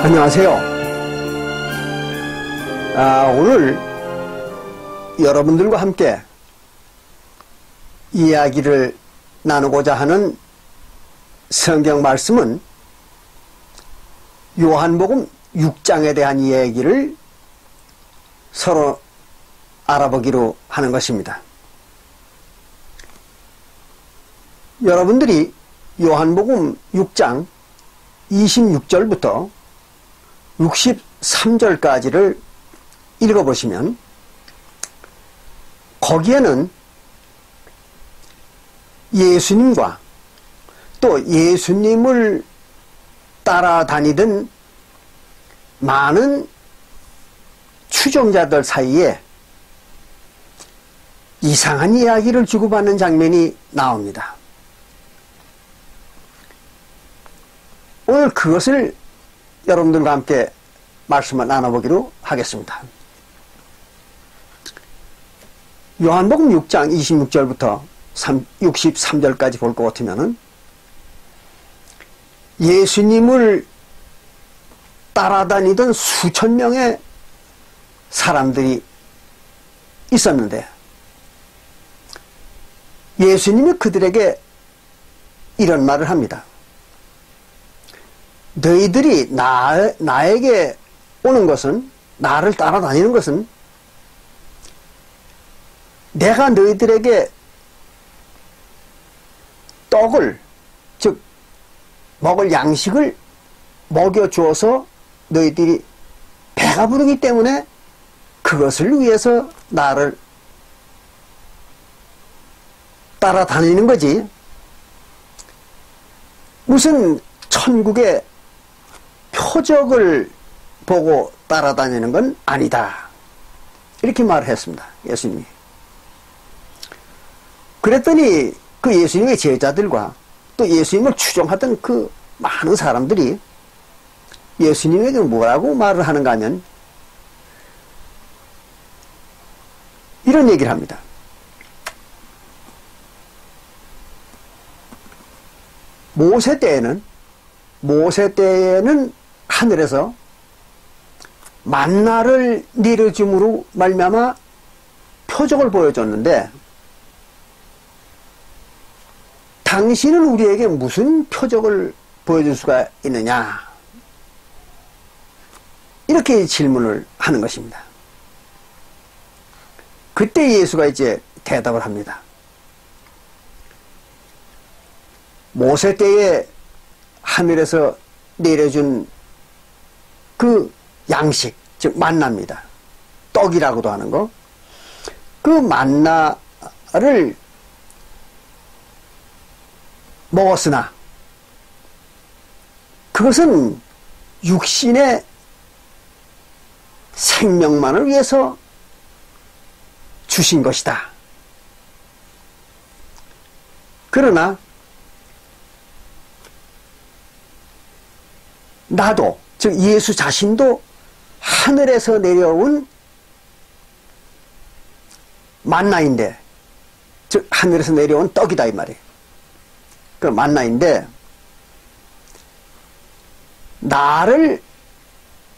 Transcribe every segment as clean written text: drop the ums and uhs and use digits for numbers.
안녕하세요. 오늘 여러분들과 함께 이야기를 나누고자 하는 성경 말씀은 요한복음 6장에 대한 이야기를 서로 알아보기로 하는 것입니다. 여러분들이 요한복음 6장 26절부터 63절까지를 읽어보시면 거기에는 예수님과 또 예수님을 따라다니던 많은 추종자들 사이에 이상한 이야기를 주고받는 장면이 나옵니다. 오늘 그것을 여러분들과 함께 말씀을 나눠보기로 하겠습니다. 요한복음 6장 26절부터 63절까지 볼 것 같으면 예수님을 따라다니던 수천 명의 사람들이 있었는데 예수님이 그들에게 이런 말을 합니다. 너희들이 나에게 오는 것은, 나를 따라다니는 것은 내가 너희들에게 떡을, 즉 먹을 양식을 먹여주어서 너희들이 배가 부르기 때문에 그것을 위해서 나를 따라다니는 거지, 무슨 천국의 표적을 보고 따라다니는 건 아니다. 이렇게 말을 했습니다. 예수님이. 그랬더니 그 예수님의 제자들과 또 예수님을 추종하던 그 많은 사람들이 예수님에게 뭐라고 말을 하는가 하면 이런 얘기를 합니다. 모세 때에는 하늘에서 만나를 내려줌으로 말미암아 표적을 보여줬는데 당신은 우리에게 무슨 표적을 보여줄 수가 있느냐, 이렇게 질문을 하는 것입니다. 그때 예수가 이제 대답을 합니다. 모세 때에 하늘에서 내려준 그 양식, 즉 만나입니다. 떡이라고도 하는 거. 그 만나를 먹었으나 그것은 육신의 생명만을 위해서 주신 것이다. 그러나 나도, 즉 예수 자신도 하늘에서 내려온 만나인데, 즉 하늘에서 내려온 떡이다 이 말이에요. 그 만나인데 나를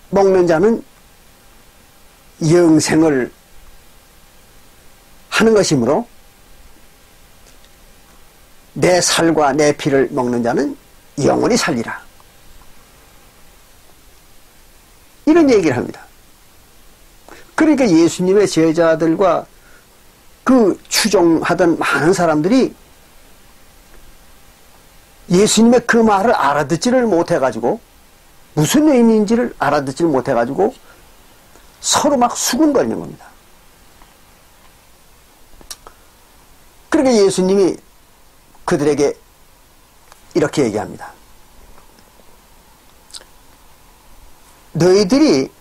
먹는 자는 영생을 하는 것이므로 내 살과 내 피를 먹는 자는 영원히 살리라. 이런 얘기를 합니다. 그러니까 예수님의 제자들과 그 추종하던 많은 사람들이 예수님의 그 말을 알아듣지를 못해가지고, 무슨 의미인지를 알아듣지를 못해가지고 서로 막 수군거리는 겁니다. 그러니까 예수님이 그들에게 이렇게 얘기합니다. 너희들이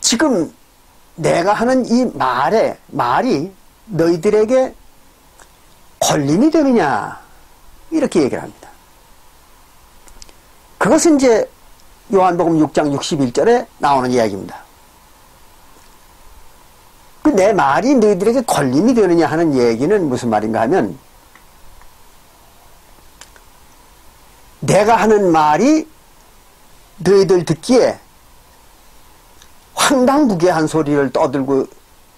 지금 내가 하는 이 말이 너희들에게 걸림이 되느냐, 이렇게 얘기를 합니다. 그것은 이제 요한복음 6장 61절에 나오는 이야기입니다. 그 내 말이 너희들에게 걸림이 되느냐 하는 얘기는 무슨 말인가 하면, 내가 하는 말이 너희들 듣기에 황당무계한 소리를 떠들고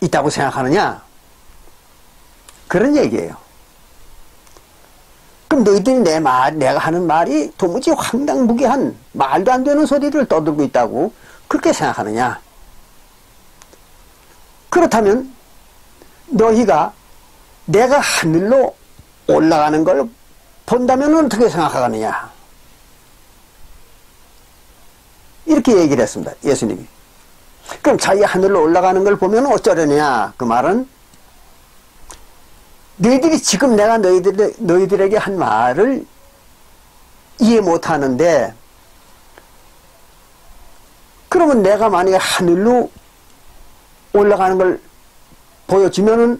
있다고 생각하느냐, 그런 얘기예요. 그럼 너희들이 내가 하는 말이 도무지 황당무계한 말도 안 되는 소리를 떠들고 있다고 그렇게 생각하느냐? 그렇다면 너희가 내가 하늘로 올라가는 걸 본다면 어떻게 생각하느냐? 이렇게 얘기를 했습니다. 예수님이. 그럼 자기 하늘로 올라가는 걸 보면 어쩌려냐? 그 말은 너희들이 지금 내가 너희들에게 한 말을 이해 못하는데, 그러면 내가 만약에 하늘로 올라가는 걸 보여주면은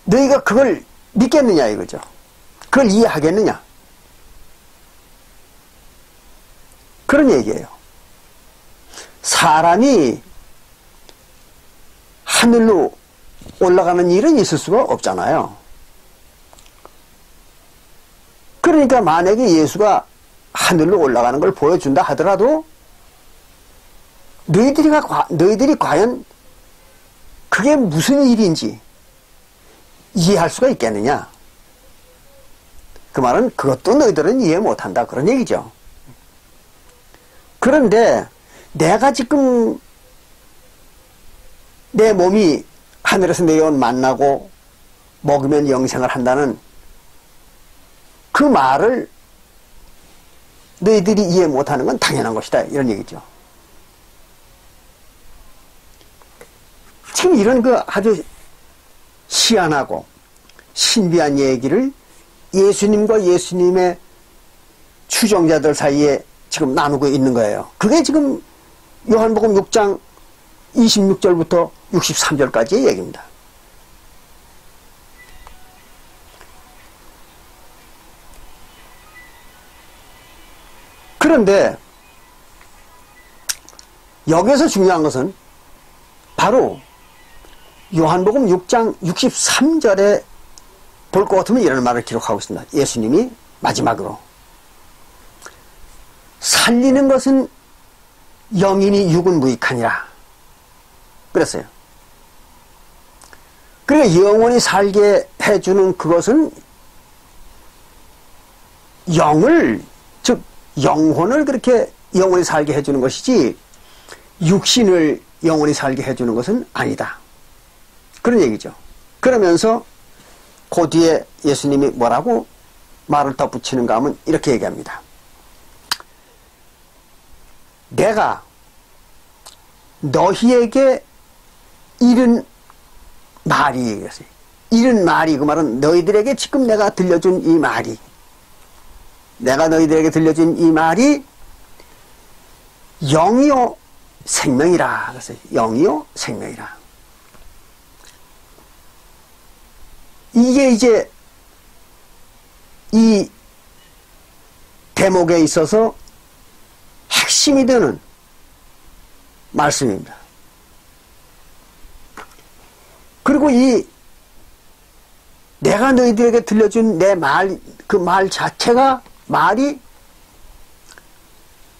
너희가 그걸 믿겠느냐 이거죠. 그걸 이해하겠느냐, 그런 얘기예요. 사람이 하늘로 올라가는 일은 있을 수가 없잖아요. 그러니까 만약에 예수가 하늘로 올라가는 걸 보여준다 하더라도 너희들이 과연 그게 무슨 일인지 이해할 수가 있겠느냐? 그 말은 그것도 너희들은 이해 못한다, 그런 얘기죠. 그런데 내가 지금 내 몸이 하늘에서 내려온 만나고 먹으면 영생을 한다는 그 말을 너희들이 이해 못하는 건 당연한 것이다, 이런 얘기죠. 지금 이런 그 아주 희한하고 신비한 얘기를 예수님과 예수님의 추종자들 사이에 지금 나누고 있는 거예요. 그게 지금 요한복음 6장 26절부터 63절까지의 얘기입니다. 그런데 여기서 중요한 것은 바로 요한복음 6장 63절에 볼 것 같으면 이런 말을 기록하고 있습니다. 예수님이 마지막으로 살리는 것은 영이니 육은 무익하니라 그랬어요. 그러니까 영원히 살게 해주는 그것은 영을, 즉 영혼을 그렇게 영원히 살게 해주는 것이지 육신을 영원히 살게 해주는 것은 아니다, 그런 얘기죠. 그러면서 그 뒤에 예수님이 뭐라고 말을 덧붙이는가 하면 이렇게 얘기합니다. 내가 너희에게 이른 말이, 이른 말이, 그 말은 너희들에게 지금 내가 들려준 이 말이, 내가 너희들에게 들려준 이 말이 영이요 생명이라. 그래서 영이요 생명이라. 이게 이제 이 대목에 있어서 핵심이 되는 말씀입니다. 그리고 이 내가 너희들에게 들려준 내 말, 그 말 자체가 말이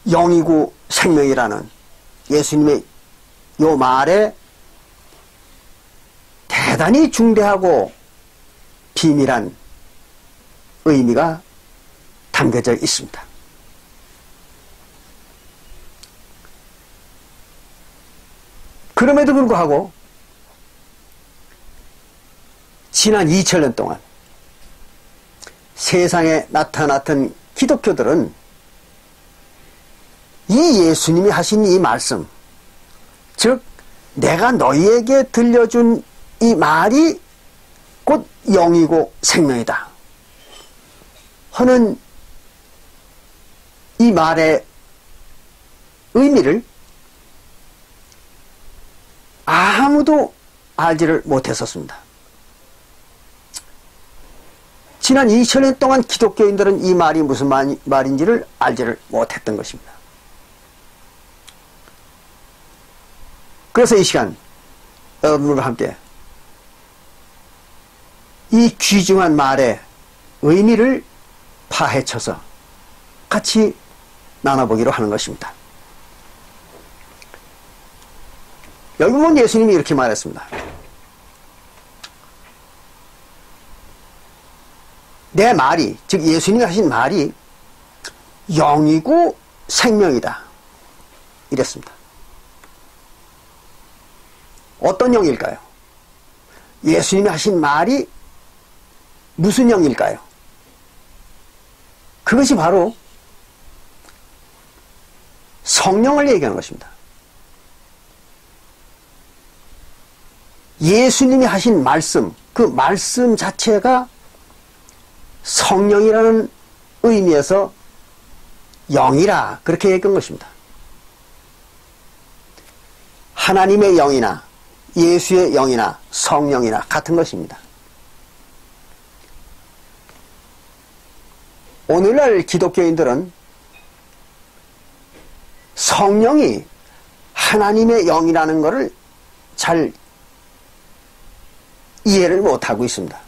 영이고 생명이라는 예수님의 요 말에 대단히 중대하고 비밀한 의미가 담겨져 있습니다. 그럼에도 불구하고 지난 2000년 동안 세상에 나타났던 기독교들은 이 예수님이 하신 이 말씀, 즉 내가 너희에게 들려준 이 말이 곧 영이고 생명이다 하는 이 말의 의미를 아무도 알지를 못했었습니다. 지난 2000년 동안 기독교인들은 이 말이 무슨 말인지를 알지를 못했던 것입니다. 그래서 이 시간 여러분과 함께 이 귀중한 말의 의미를 파헤쳐서 같이 나눠보기로 하는 것입니다. 여기 보면 예수님이 이렇게 말했습니다. 내 말이, 즉 예수님이 하신 말이 영이고 생명이다. 이랬습니다. 어떤 영일까요? 예수님이 하신 말이 무슨 영일까요? 그것이 바로 성령을 얘기하는 것입니다. 예수님이 하신 말씀, 그 말씀 자체가 성령이라는 의미에서 영이라 그렇게 얘기한 것입니다. 하나님의 영이나 예수의 영이나 성령이나 같은 것입니다. 오늘날 기독교인들은 성령이 하나님의 영이라는 것을 잘 이해를 못하고 있습니다.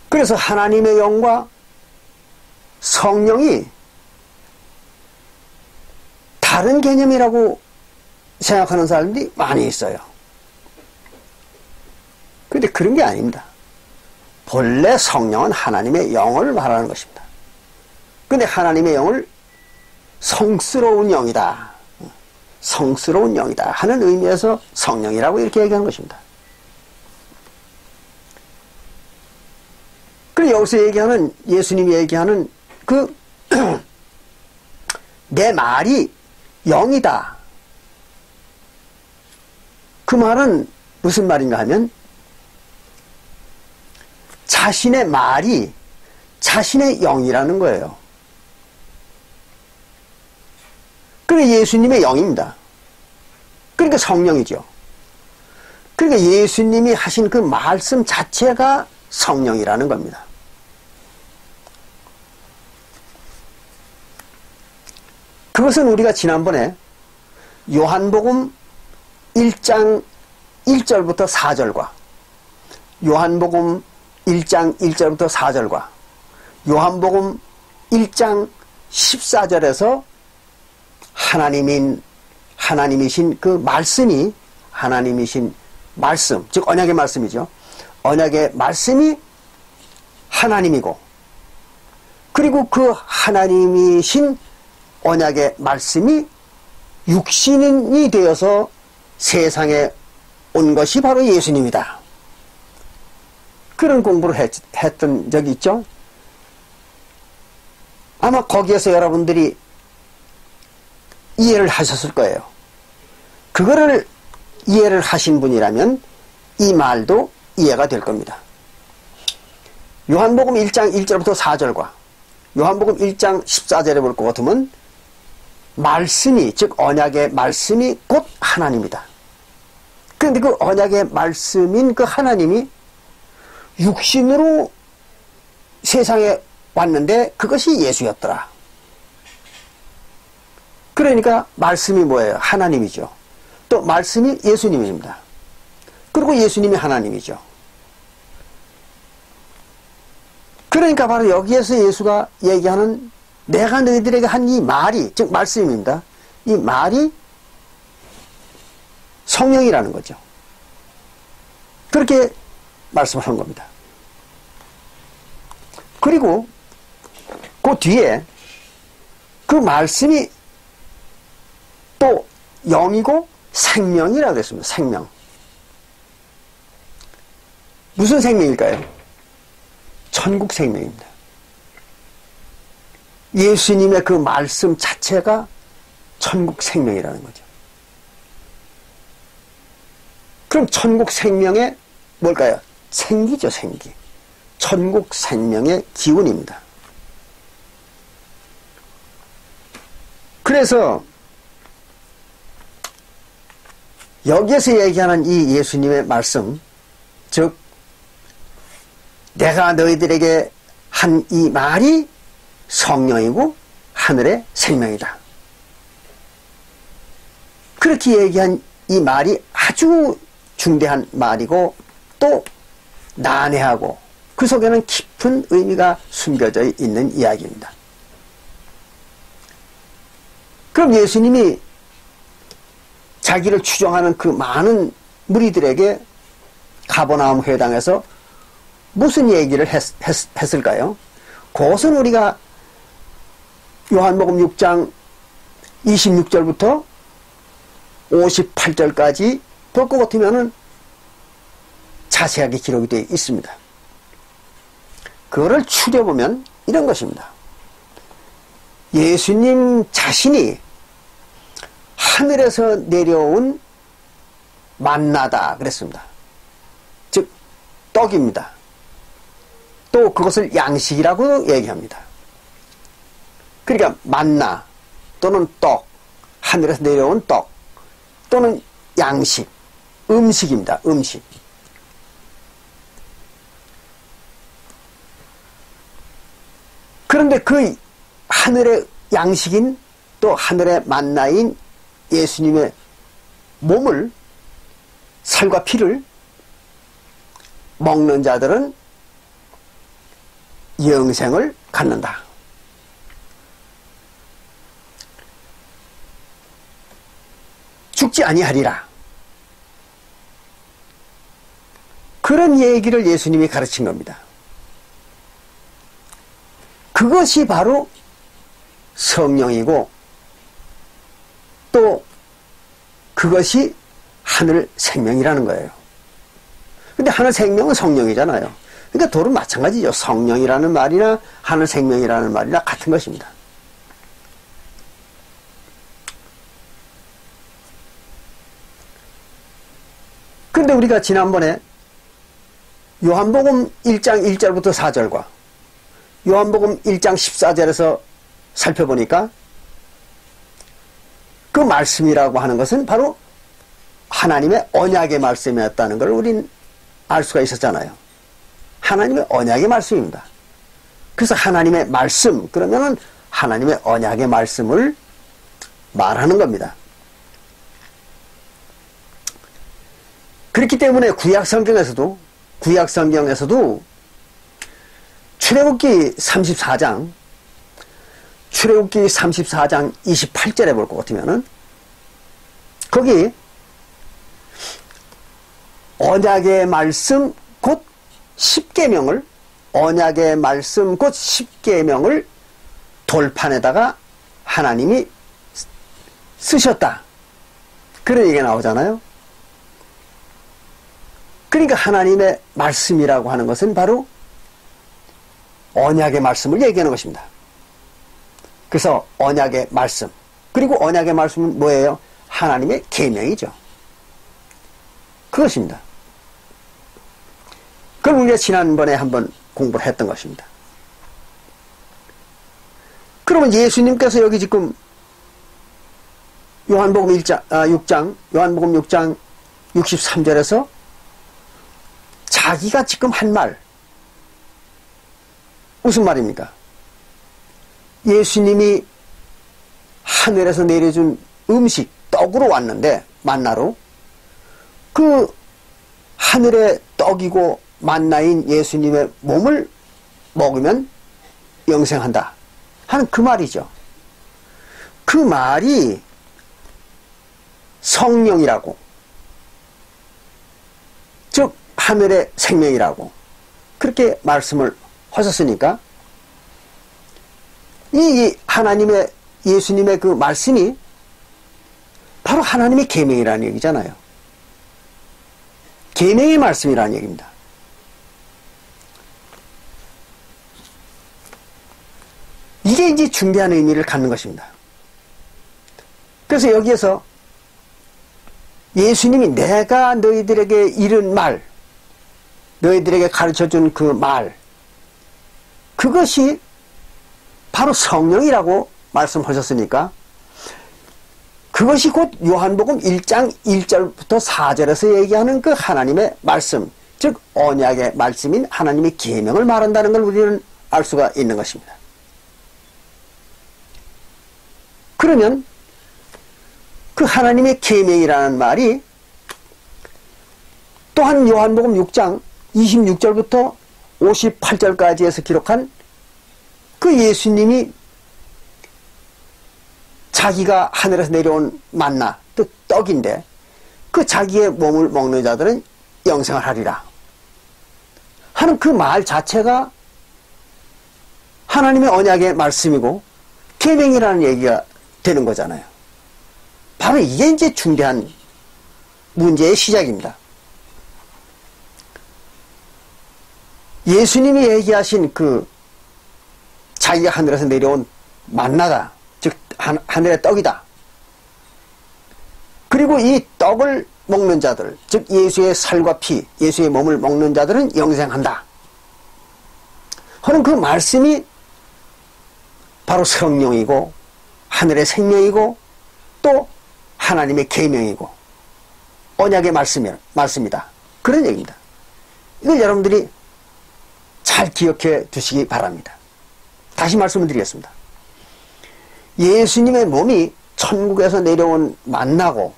그래서 하나님의 영과 성령이 다른 개념이라고 생각하는 사람들이 많이 있어요. 그런데 그런 게 아닙니다. 본래 성령은 하나님의 영을 말하는 것입니다. 그런데 하나님의 영을 성스러운 영이다, 성스러운 영이다 하는 의미에서 성령이라고 이렇게 얘기하는 것입니다. 그리고 여기서 얘기하는, 예수님이 얘기하는 그 내 말이 영이다. 그 말은 무슨 말인가 하면 자신의 말이 자신의 영이라는 거예요. 그러니까 예수님의 영입니다. 그러니까 성령이죠. 그러니까 예수님이 하신 그 말씀 자체가 성령이라는 겁니다. 그것은 우리가 지난번에 요한복음 1장 1절부터 4절과 요한복음 1장 1절부터 4절과 요한복음 1장 14절에서 하나님이신 그 말씀이, 하나님이신 말씀, 즉 언약의 말씀이죠. 언약의 말씀이 하나님이고, 그리고 그 하나님이신 언약의 말씀이 육신이 되어서 세상에 온 것이 바로 예수님이다. 그런 공부를 했던 적이 있죠. 아마 거기에서 여러분들이 이해를 하셨을 거예요. 그거를 이해를 하신 분이라면 이 말도 이해가 될 겁니다. 요한복음 1장 1절부터 4절과 요한복음 1장 14절에 볼 것 같으면 말씀이, 즉 언약의 말씀이 곧 하나님이다. 그런데 그 언약의 말씀인 그 하나님이 육신으로 세상에 왔는데 그것이 예수였더라. 그러니까 말씀이 뭐예요? 하나님이죠. 또 말씀이 예수님입니다. 그리고 예수님이 하나님이죠. 그러니까 바로 여기에서 예수가 얘기하는 내가 너희들에게 한 이 말이, 즉 말씀입니다. 이 말이 성령이라는 거죠. 그렇게 말씀을 한 겁니다. 그리고 그 뒤에 그 말씀이 또 영이고 생명이라고 했습니다. 생명. 무슨 생명일까요? 천국 생명입니다. 예수님의 그 말씀 자체가 천국 생명이라는 거죠. 그럼 천국 생명의 뭘까요? 생기죠, 생기. 천국 생명의 기운입니다. 그래서 여기에서 얘기하는 이 예수님의 말씀, 즉 내가 너희들에게 한 이 말이 성령이고 하늘의 생명이다. 그렇게 얘기한 이 말이 아주 중대한 말이고 또 난해하고 그 속에는 깊은 의미가 숨겨져 있는 이야기입니다. 그럼 예수님이 자기를 추종하는 그 많은 무리들에게 가버나움 회당에서 무슨 얘기를 했을까요? 그것은 우리가 요한복음 6장 26절부터 58절까지 볼 것 같으면은 자세하게 기록이 되어 있습니다. 그거를 추려보면 이런 것입니다. 예수님 자신이 하늘에서 내려온 만나다 그랬습니다. 즉 떡입니다. 또 그것을 양식이라고 얘기합니다. 그러니까 만나 또는 떡, 하늘에서 내려온 떡 또는 양식, 음식입니다. 음식. 그런데 그 하늘의 양식인 또 하늘의 만나인 예수님의 몸을, 살과 피를 먹는 자들은 영생을 갖는다. 죽지 아니하리라. 그런 얘기를 예수님이 가르친 겁니다. 그것이 바로 성령이고 또 그것이 하늘 생명이라는 거예요. 근데 하늘 생명은 성령이잖아요. 그러니까 도로 마찬가지죠. 성령이라는 말이나 하늘 생명이라는 말이나 같은 것입니다. 그런데 우리가 지난번에 요한복음 1장 1절부터 4절과 요한복음 1장 14절에서 살펴보니까 그 말씀이라고 하는 것은 바로 하나님의 언약의 말씀이었다는 걸 우린 알 수가 있었잖아요. 하나님의 언약의 말씀입니다. 그래서 하나님의 말씀, 그러면은 하나님의 언약의 말씀을 말하는 겁니다. 그렇기 때문에 구약 성경에서도 출애굽기 34장 28절에 볼 것 같으면은 거기 언약의 말씀 곧 십계명을 언약의 말씀 곧 십계명을 돌판에다가 하나님이 쓰셨다. 그런 얘기가 나오잖아요. 그러니까 하나님의 말씀이라고 하는 것은 바로 언약의 말씀을 얘기하는 것입니다. 그래서 언약의 말씀, 그리고 언약의 말씀은 뭐예요? 하나님의 계명이죠. 그것입니다. 그걸 우리가 지난번에 한번 공부를 했던 것입니다. 그러면 예수님께서 여기 지금 요한복음 6장 63절에서 자기가 지금 한 말, 무슨 말입니까? 예수님이 하늘에서 내려준 음식, 떡으로 왔는데, 만나로. 그 하늘의 떡이고 만나인 예수님의 몸을 먹으면 영생한다 하는 그 말이죠. 그 말이 성령이라고, 즉 하늘의 생명이라고 그렇게 말씀을 하셨으니까 이 하나님의 예수님의 그 말씀이 바로 하나님의 계명이라는 얘기잖아요. 계명의 말씀이라는 얘기입니다. 이게 이제 중대한 의미를 갖는 것입니다. 그래서 여기에서 예수님이 내가 너희들에게 이른 말, 너희들에게 가르쳐준 그 말, 그것이 바로 성령이라고 말씀하셨으니까 그 그것이 곧 요한복음 1장 1절부터 4절에서 얘기하는 그 하나님의 말씀, 즉 언약의 말씀인 하나님의 계명을 말한다는 걸 우리는 알 수가 있는 것입니다. 그러면 그 하나님의 계명이라는 말이 또한 요한복음 6장 26절부터 58절까지 해서 기록한 그 예수님이 자기가 하늘에서 내려온 만나, 또 떡인데 그 자기의 몸을 먹는 자들은 영생을 하리라 하는 그 말 자체가 하나님의 언약의 말씀이고 계명이라는 얘기가 되는 거잖아요. 바로 이게 이제 중대한 문제의 시작입니다. 예수님이 얘기하신 그 자기가 하늘에서 내려온 만나다, 즉 하늘의 떡이다. 그리고 이 떡을 먹는 자들, 즉 예수의 살과 피, 예수의 몸을 먹는 자들은 영생한다 하는 그 말씀이 바로 성령이고 하늘의 생명이고 또 하나님의 계명이고 언약의 말씀이다. 그런 얘기입니다. 이걸 여러분들이 잘 기억해 두시기 바랍니다. 다시 말씀을 드리겠습니다. 예수님의 몸이 천국에서 내려온 만나고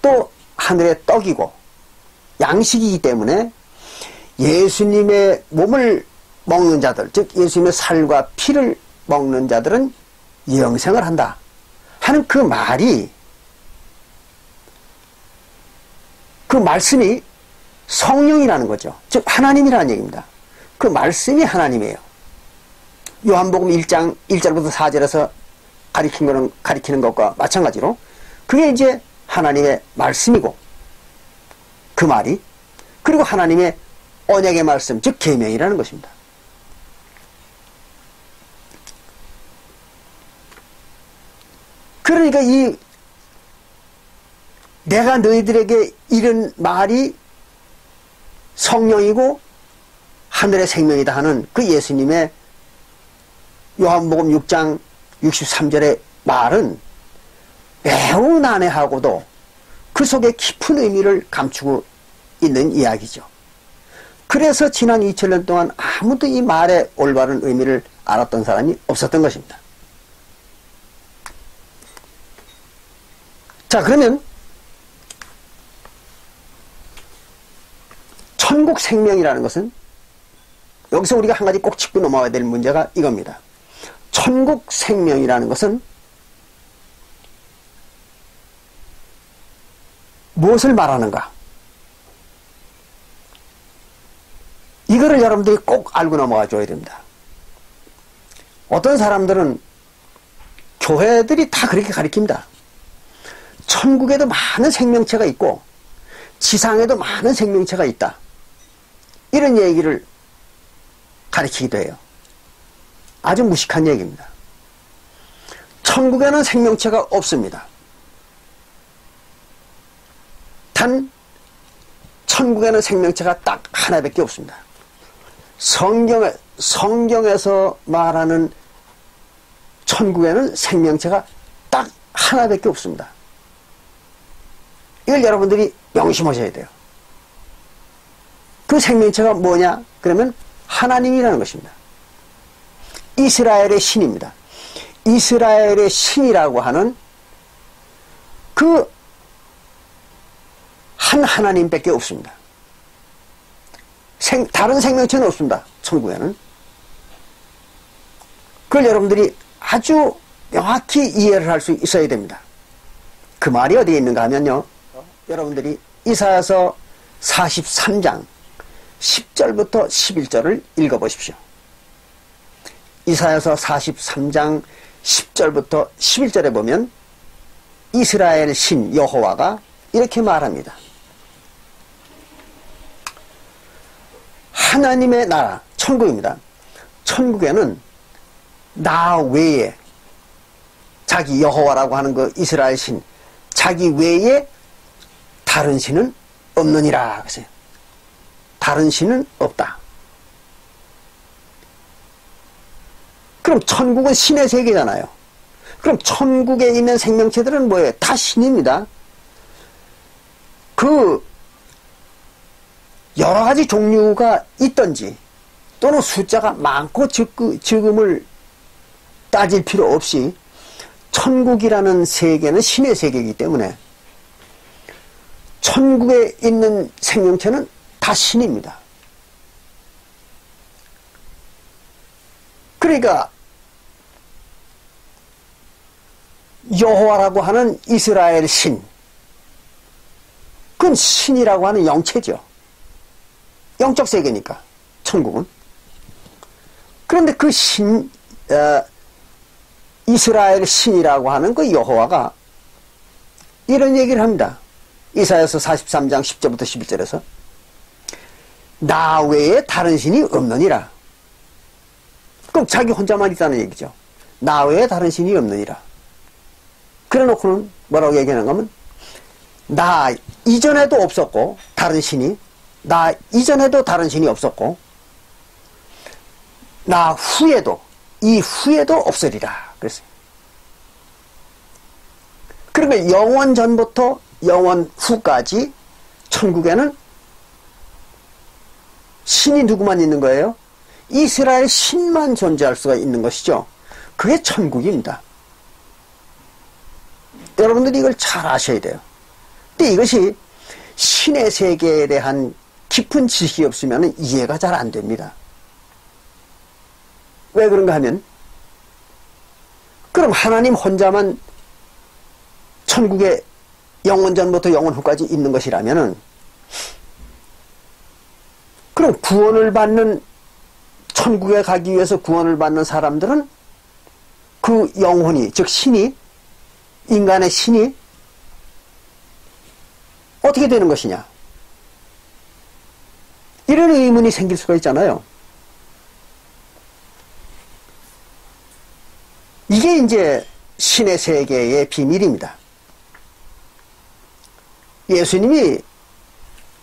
또 하늘의 떡이고 양식이기 때문에 예수님의 몸을 먹는 자들, 즉 예수님의 살과 피를 먹는 자들은 영생을 한다 하는 그 말이, 그 말씀이 성령이라는 거죠. 즉 하나님이라는 얘기입니다. 그 말씀이 하나님이에요. 요한복음 1장 1절부터 4절에서 가리키는 것과 마찬가지로 그게 이제 하나님의 말씀이고 그 말이, 그리고 하나님의 언약의 말씀, 즉 계명이라는 것입니다. 그러니까 이 내가 너희들에게 이런 말이 성령이고 하늘의 생명이다 하는 그 예수님의 요한복음 6장 63절의 말은 매우 난해하고도 그 속에 깊은 의미를 감추고 있는 이야기죠. 그래서 지난 2000년 동안 아무도 이 말의 올바른 의미를 알았던 사람이 없었던 것입니다. 자, 그러면 천국 생명이라는 것은, 여기서 우리가 한 가지 꼭 짚고 넘어가야 될 문제가 이겁니다. 천국 생명이라는 것은 무엇을 말하는가? 이거를 여러분들이 꼭 알고 넘어가 줘야 됩니다. 어떤 사람들은, 교회들이 다 그렇게 가르칩니다. 천국에도 많은 생명체가 있고 지상에도 많은 생명체가 있다, 이런 얘기를 가르치기도 해요. 아주 무식한 얘기입니다. 천국에는 생명체가 없습니다. 단 천국에는 생명체가 딱 하나밖에 없습니다. 성경에서 말하는 천국에는 생명체가 딱 하나밖에 없습니다. 이걸 여러분들이 명심하셔야 돼요. 그 생명체가 뭐냐? 그러면 하나님이라는 것입니다. 이스라엘의 신입니다. 이스라엘의 신이라고 하는 그 한 하나님밖에 없습니다. 다른 생명체는 없습니다. 천국에는. 그걸 여러분들이 아주 명확히 이해를 할 수 있어야 됩니다. 그 말이 어디에 있는가 하면요, 여러분들이 이사야서 43장 10절부터 11절을 읽어보십시오. 이사야서 43장 10절부터 11절에 보면 이스라엘 신 여호와가 이렇게 말합니다. 하나님의 나라, 천국입니다. 천국에는 나 외에, 자기 여호와라고 하는 그 이스라엘 신, 자기 외에 다른 신은 없느니라 그랬어요. 다른 신은 없다. 그럼 천국은 신의 세계잖아요. 그럼 천국에 있는 생명체들은 뭐예요? 다 신입니다. 그 여러 가지 종류가 있든지 또는 숫자가 많고 적음을 따질 필요 없이 천국이라는 세계는 신의 세계이기 때문에 천국에 있는 생명체는 다 신입니다. 그러니까 여호와라고 하는 이스라엘 신, 그건 신이라고 하는 영체죠. 영적 세계니까 천국은. 그런데 그 이스라엘 신이라고 하는 그 여호와가 이런 얘기를 합니다. 이사야서 43장 10절부터 11절에서 나 외에 다른 신이 없느니라. 그럼 자기 혼자만 있다는 얘기죠. 나 외에 다른 신이 없느니라. 그래놓고는 뭐라고 얘기하는가 하면 나 이전에도 없었고 다른 신이, 나 이전에도 다른 신이 없었고 나 후에도, 이 후에도 없으리라 그랬어요. 그러니까 영원 전부터 영원 후까지 천국에는 신이 누구만 있는 거예요? 이스라엘 신만 존재할 수가 있는 것이죠. 그게 천국입니다. 여러분들이 이걸 잘 아셔야 돼요. 근데 이것이 신의 세계에 대한 깊은 지식이 없으면 이해가 잘 안 됩니다. 왜 그런가 하면 그럼 하나님 혼자만 천국에 영원 전부터 영원 후까지 있는 것이라면은 그럼 구원을 받는, 천국에 가기 위해서 구원을 받는 사람들은 그 영혼이, 즉 신이, 인간의 신이 어떻게 되는 것이냐, 이런 의문이 생길 수가 있잖아요. 이게 이제 신의 세계의 비밀입니다. 예수님이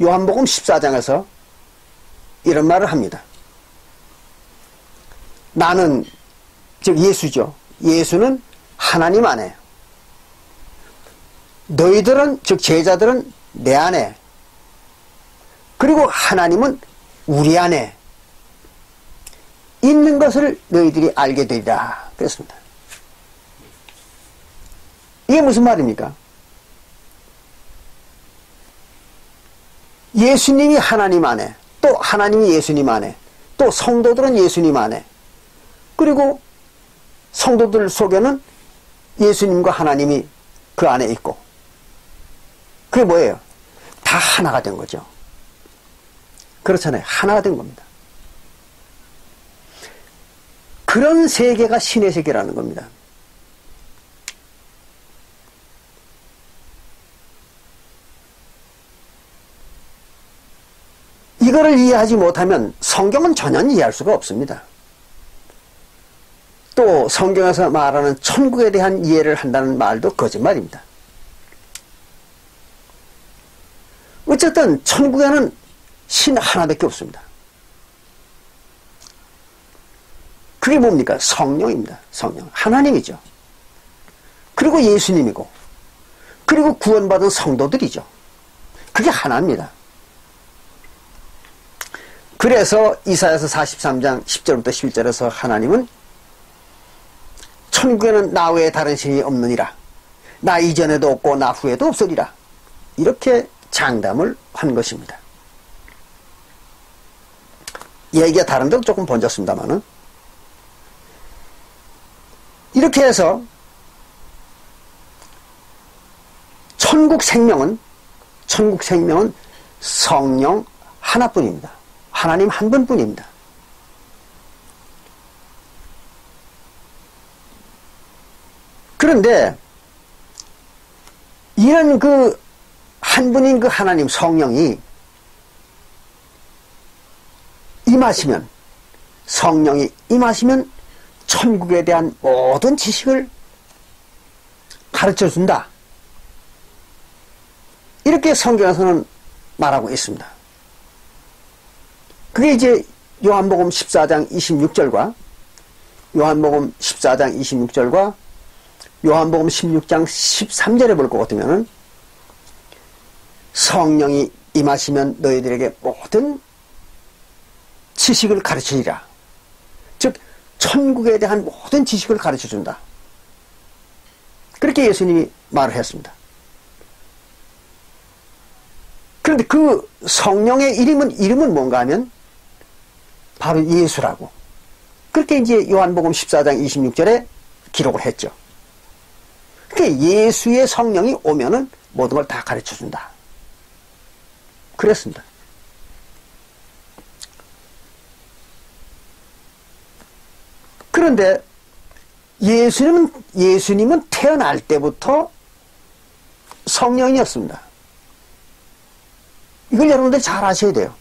요한복음 14장에서 이런 말을 합니다. 나는, 즉 예수죠. 예수는 하나님 안에, 너희들은, 즉 제자들은 내 안에, 그리고 하나님은 우리 안에 있는 것을 너희들이 알게 되리라 그랬습니다. 이게 무슨 말입니까? 예수님이 하나님 안에, 또 하나님이 예수님 안에, 또 성도들은 예수님 안에, 그리고 성도들 속에는 예수님과 하나님이 그 안에 있고, 그게 뭐예요? 다 하나가 된 거죠. 그렇잖아요. 하나가 된 겁니다. 그런 세계가 신의 세계라는 겁니다. 이거를 이해하지 못하면 성경은 전혀 이해할 수가 없습니다. 또 성경에서 말하는 천국에 대한 이해를 한다는 말도 거짓말입니다. 어쨌든 천국에는 신 하나밖에 없습니다. 그게 뭡니까? 성령입니다. 성령. 하나님이죠. 그리고 예수님이고, 그리고 구원받은 성도들이죠. 그게 하나입니다. 그래서 이사야서 43장 10절부터 11절에서 하나님은 천국에는 나 외에 다른 신이 없느니라. 나 이전에도 없고 나 후에도 없으리라. 이렇게 장담을 한 것입니다. 얘기가 다른 데로 조금 번졌습니다만은 이렇게 해서 천국 생명은 성령 하나뿐입니다. 하나님 한 분뿐입니다. 그런데 이런 그 한 분인 그 하나님 성령이 임하시면, 성령이 임하시면 천국에 대한 모든 지식을 가르쳐준다. 이렇게 성경에서는 말하고 있습니다. 그게 이제 요한복음 14장 26절과 요한복음 14장 26절과 요한복음 16장 13절에 볼 것 같으면은 성령이 임하시면 너희들에게 모든 지식을 가르치리라. 즉 천국에 대한 모든 지식을 가르쳐준다. 그렇게 예수님이 말을 했습니다. 그런데 그 성령의 이름은 뭔가 하면 바로 예수라고. 그렇게 이제 요한복음 14장 26절에 기록을 했죠. 그러니까 예수의 성령이 오면은 모든 걸 다 가르쳐준다. 그랬습니다. 그런데 예수님은 태어날 때부터 성령이었습니다. 이걸 여러분들이 잘 아셔야 돼요.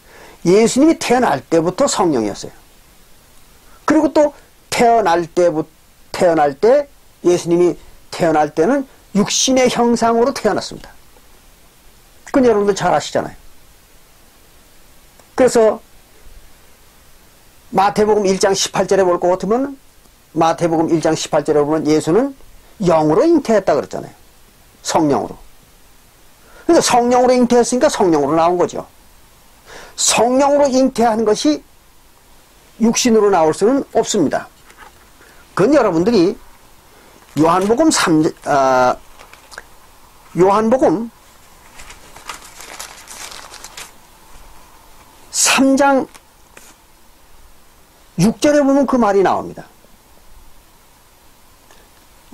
예수님이 태어날 때부터 성령이었어요. 그리고 또 태어날 때 예수님이 태어날 때는 육신의 형상으로 태어났습니다. 그건 여러분들 잘 아시잖아요. 그래서 마태복음 1장 18절에 볼 것 같으면 마태복음 1장 18절에 보면 예수는 영으로 잉태했다 그랬잖아요. 성령으로. 그러니까 성령으로 잉태했으니까 성령으로 나온 거죠. 성령으로 잉태한 것이 육신으로 나올 수는 없습니다. 그건 여러분들이 요한복음 3장 6절에 보면 그 말이 나옵니다.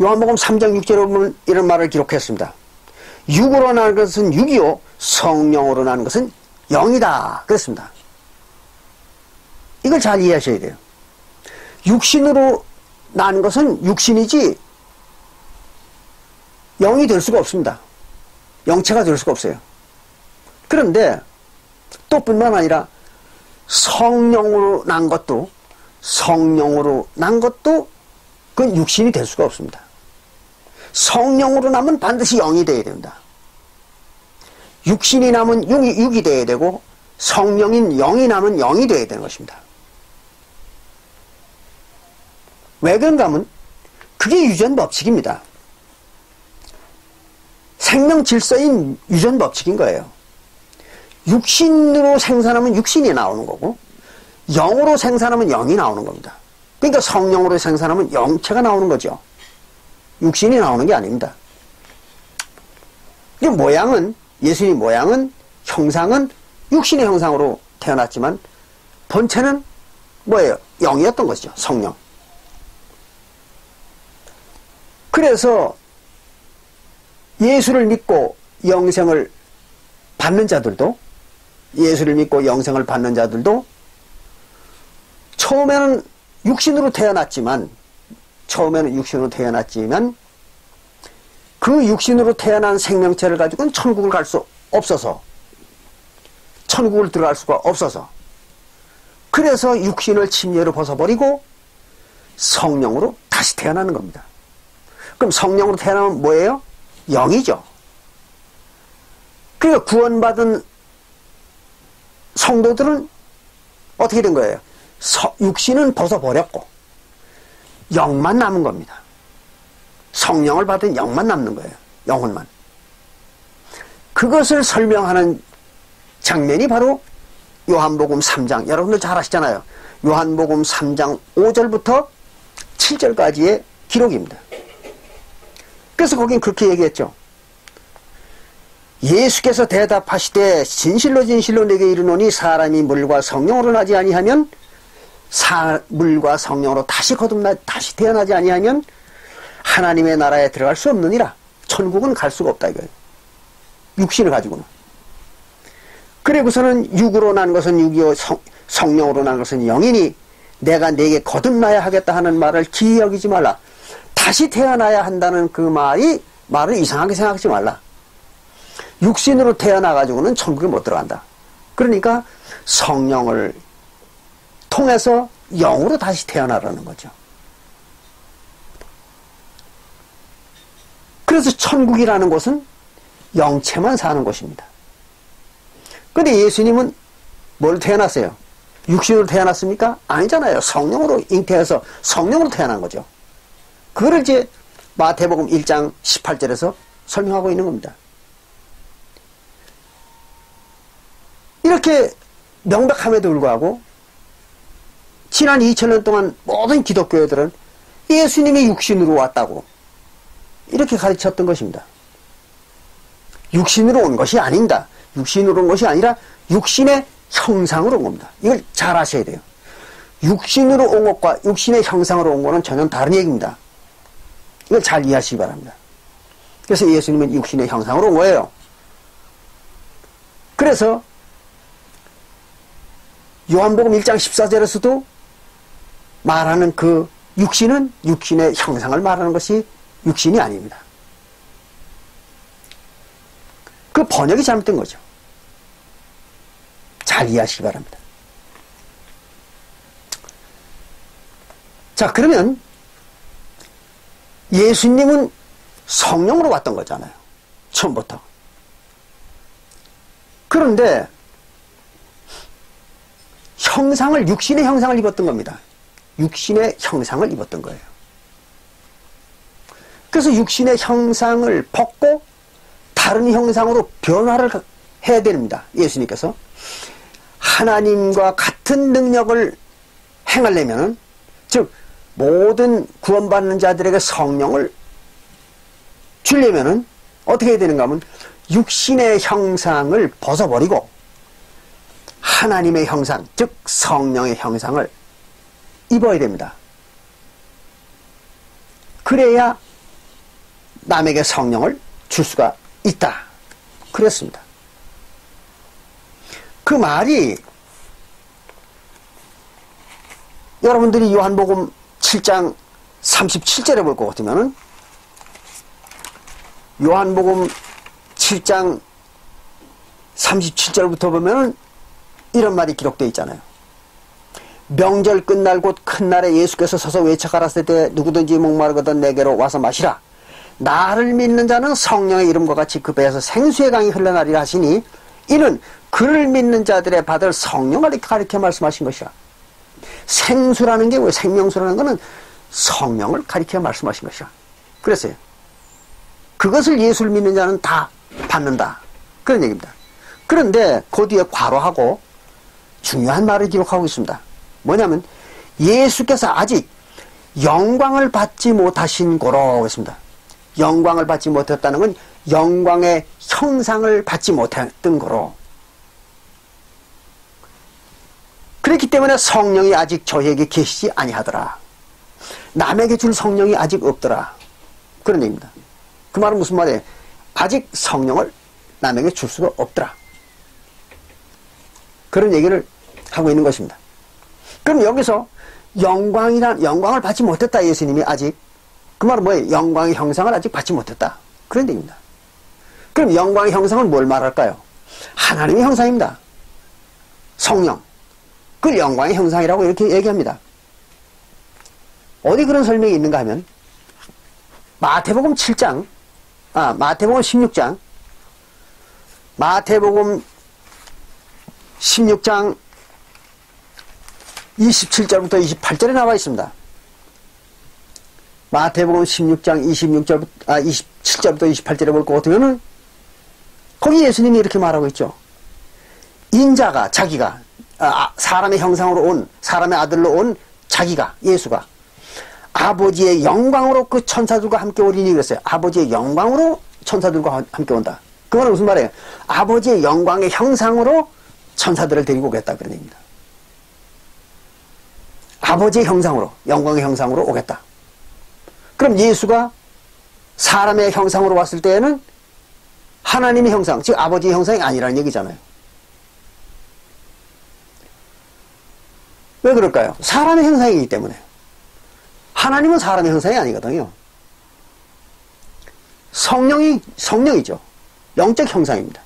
요한복음 3장 6절에 보면 이런 말을 기록했습니다. 육으로 난 것은 육이요 성령으로 난 것은 영이다 그랬습니다. 이걸 잘 이해하셔야 돼요. 육신으로 난 것은 육신이지 영이 될 수가 없습니다. 영체가 될 수가 없어요. 그런데 또 뿐만 아니라 성령으로 난 것도 그건 육신이 될 수가 없습니다. 성령으로 나면 반드시 영이 되어야 됩니다. 육신이 나면 육이 되어야 되고 성령인 영이 나면 영이 되어야 되는 것입니다. 왜 그런가 하면 그게 유전법칙입니다. 생명 질서인 유전법칙인 거예요. 육신으로 생산하면 육신이 나오는 거고 영으로 생산하면 영이 나오는 겁니다. 그러니까 성령으로 생산하면 영체가 나오는 거죠. 육신이 나오는 게 아닙니다. 이 모양은 예수님 모양은 형상은 육신의 형상으로 태어났지만 본체는 뭐예요? 영이었던 것이죠. 성령. 그래서 예수를 믿고 영생을 받는 자들도 처음에는 육신으로 태어났지만 그 육신으로 태어난 생명체를 가지고는 천국을 갈 수 없어서 천국을 들어갈 수가 없어서 그래서 육신을 침례로 벗어버리고 성령으로 다시 태어나는 겁니다. 그럼 성령으로 태어나면 뭐예요? 영이죠. 그러니까 구원받은 성도들은 어떻게 된 거예요? 육신은 벗어버렸고 영만 남은 겁니다. 성령을 받은 영만 남는 거예요. 영혼만. 그것을 설명하는 장면이 바로 요한복음 3장. 여러분들 잘 아시잖아요. 요한복음 3장 5절부터 7절까지의 기록입니다. 그래서 거긴 그렇게 얘기했죠. 예수께서 대답하시되 진실로 진실로 내게 이르노니 사람이 물과 성령으로 나지 아니하면 물과 성령으로 다시 태어나지 아니하면 하나님의 나라에 들어갈 수 없느니라. 천국은 갈 수가 없다 이거예요. 육신을 가지고는. 그리고서는 육으로 난 것은 육이요 성령으로 난 것은 영이니 내가 네게 거듭나야 하겠다 하는 말을 기이 여기지 말라. 다시 태어나야 한다는 그 말을 이상하게 생각하지 말라. 육신으로 태어나가지고는 천국에 못 들어간다. 그러니까 성령을 통해서 영으로 다시 태어나라는 거죠. 그래서 천국이라는 곳은 영체만 사는 곳입니다. 그런데 예수님은 뭘 태어났어요? 육신으로 태어났습니까? 아니잖아요. 성령으로 잉태해서 성령으로 태어난 거죠. 그걸 이제 마태복음 1장 18절에서 설명하고 있는 겁니다. 이렇게 명백함에도 불구하고 지난 2000년 동안 모든 기독교회들은 예수님이 육신으로 왔다고 이렇게 가르쳤던 것입니다. 육신으로 온 것이 아닙니다. 육신으로 온 것이 아니라 육신의 형상으로 온 겁니다. 이걸 잘 아셔야 돼요. 육신으로 온 것과 육신의 형상으로 온 것은 전혀 다른 얘기입니다. 이걸 잘 이해하시기 바랍니다. 그래서 예수님은 육신의 형상으로 온 거예요. 그래서 요한복음 1장 14절에서도 말하는 그 육신은 육신의 형상을 말하는 것이 육신이 아닙니다. 그 번역이 잘못된 거죠. 잘 이해하시기 바랍니다. 자, 그러면 예수님은 성령으로 왔던 거잖아요. 처음부터. 그런데 형상을, 육신의 형상을 입었던 겁니다. 육신의 형상을 입었던 거예요. 그래서 육신의 형상을 벗고 다른 형상으로 변화를 해야 됩니다. 예수님께서 하나님과 같은 능력을 행하려면, 즉 모든 구원받는 자들에게 성령을 주려면 어떻게 해야 되는가 하면 육신의 형상을 벗어버리고 하나님의 형상, 즉 성령의 형상을 입어야 됩니다. 그래야 남에게 성령을 줄 수가 있다. 그랬습니다. 그 말이 여러분들이 요한복음 7장 37절에 볼 것 같으면 요한복음 7장 37절부터 보면 이런 말이 기록되어 있잖아요. 명절 끝날 곧 큰 날에 예수께서 서서 외쳐 가라사대 때 누구든지 목마르거든 내게로 와서 마시라. 나를 믿는 자는 성령의 이름과 같이 그 배에서 생수의 강이 흘러나리라 하시니 이는 그를 믿는 자들의 받을 성령을 가리켜 말씀하신 것이라. 생수라는 게 왜 생명수라는 것은 성령을 가리켜 말씀하신 것이라. 그랬어요. 그것을 예수를 믿는 자는 다 받는다. 그런 얘기입니다. 그런데 그 뒤에 괄호하고 중요한 말을 기록하고 있습니다. 뭐냐면 예수께서 아직 영광을 받지 못하신 고로 했습니다. 영광을 받지 못했다는 건 영광의 형상을 받지 못했던 거로. 그렇기 때문에 성령이 아직 저에게 계시지 아니하더라. 남에게 줄 성령이 아직 없더라. 그런 얘기입니다. 그 말은 무슨 말이에요? 아직 성령을 남에게 줄 수가 없더라. 그런 얘기를 하고 있는 것입니다. 그럼 여기서 영광을 받지 못했다. 예수님이 아직. 그 말은 뭐예요? 영광의 형상을 아직 받지 못했다. 그런 얘기입니다. 그럼 영광의 형상은 뭘 말할까요? 하나님의 형상입니다. 성령. 그걸 영광의 형상이라고 이렇게 얘기합니다. 어디 그런 설명이 있는가 하면 마태복음 16장 마태복음 16장 27절부터 28절에 나와 있습니다. 마태복음 16장 27절부터 28절에 볼 것 같으면은 거기 예수님이 이렇게 말하고 있죠. 인자가 자기가 사람의 형상으로 온 사람의 아들로 온 자기가 예수가 아버지의 영광으로 그 천사들과 함께 오리니 그랬어요. 아버지의 영광으로 천사들과 함께 온다. 그 말은 무슨 말이에요? 아버지의 영광의 형상으로 천사들을 데리고 오겠다 그런 얘기입니다. 아버지의 형상으로 영광의 형상으로 오겠다. 그럼 예수가 사람의 형상으로 왔을 때에는 하나님의 형상, 즉 아버지의 형상이 아니라는 얘기잖아요. 왜 그럴까요? 사람의 형상이기 때문에. 하나님은 사람의 형상이 아니거든요. 성령이죠. 영적 형상입니다.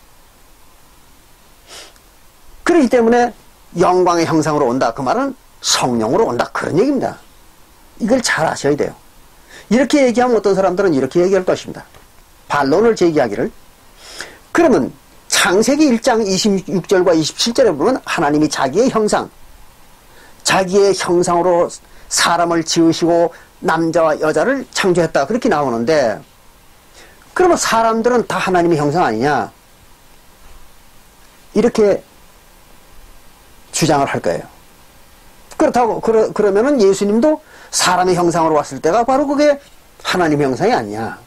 그렇기 때문에 영광의 형상으로 온다. 그 말은 성령으로 온다. 그런 얘기입니다. 이걸 잘 아셔야 돼요. 이렇게 얘기하면 어떤 사람들은 이렇게 얘기할 것입니다. 반론을 제기하기를. 그러면 창세기 1장 26절과 27절에 보면 하나님이 자기의 형상으로 사람을 지으시고 남자와 여자를 창조했다. 그렇게 나오는데, 그러면 사람들은 다 하나님의 형상 아니냐? 이렇게 주장을 할 거예요. 그렇다고, 그러면은 예수님도 사람의 형상으로 왔을 때가 바로 그게 하나님의 형상이 아니냐?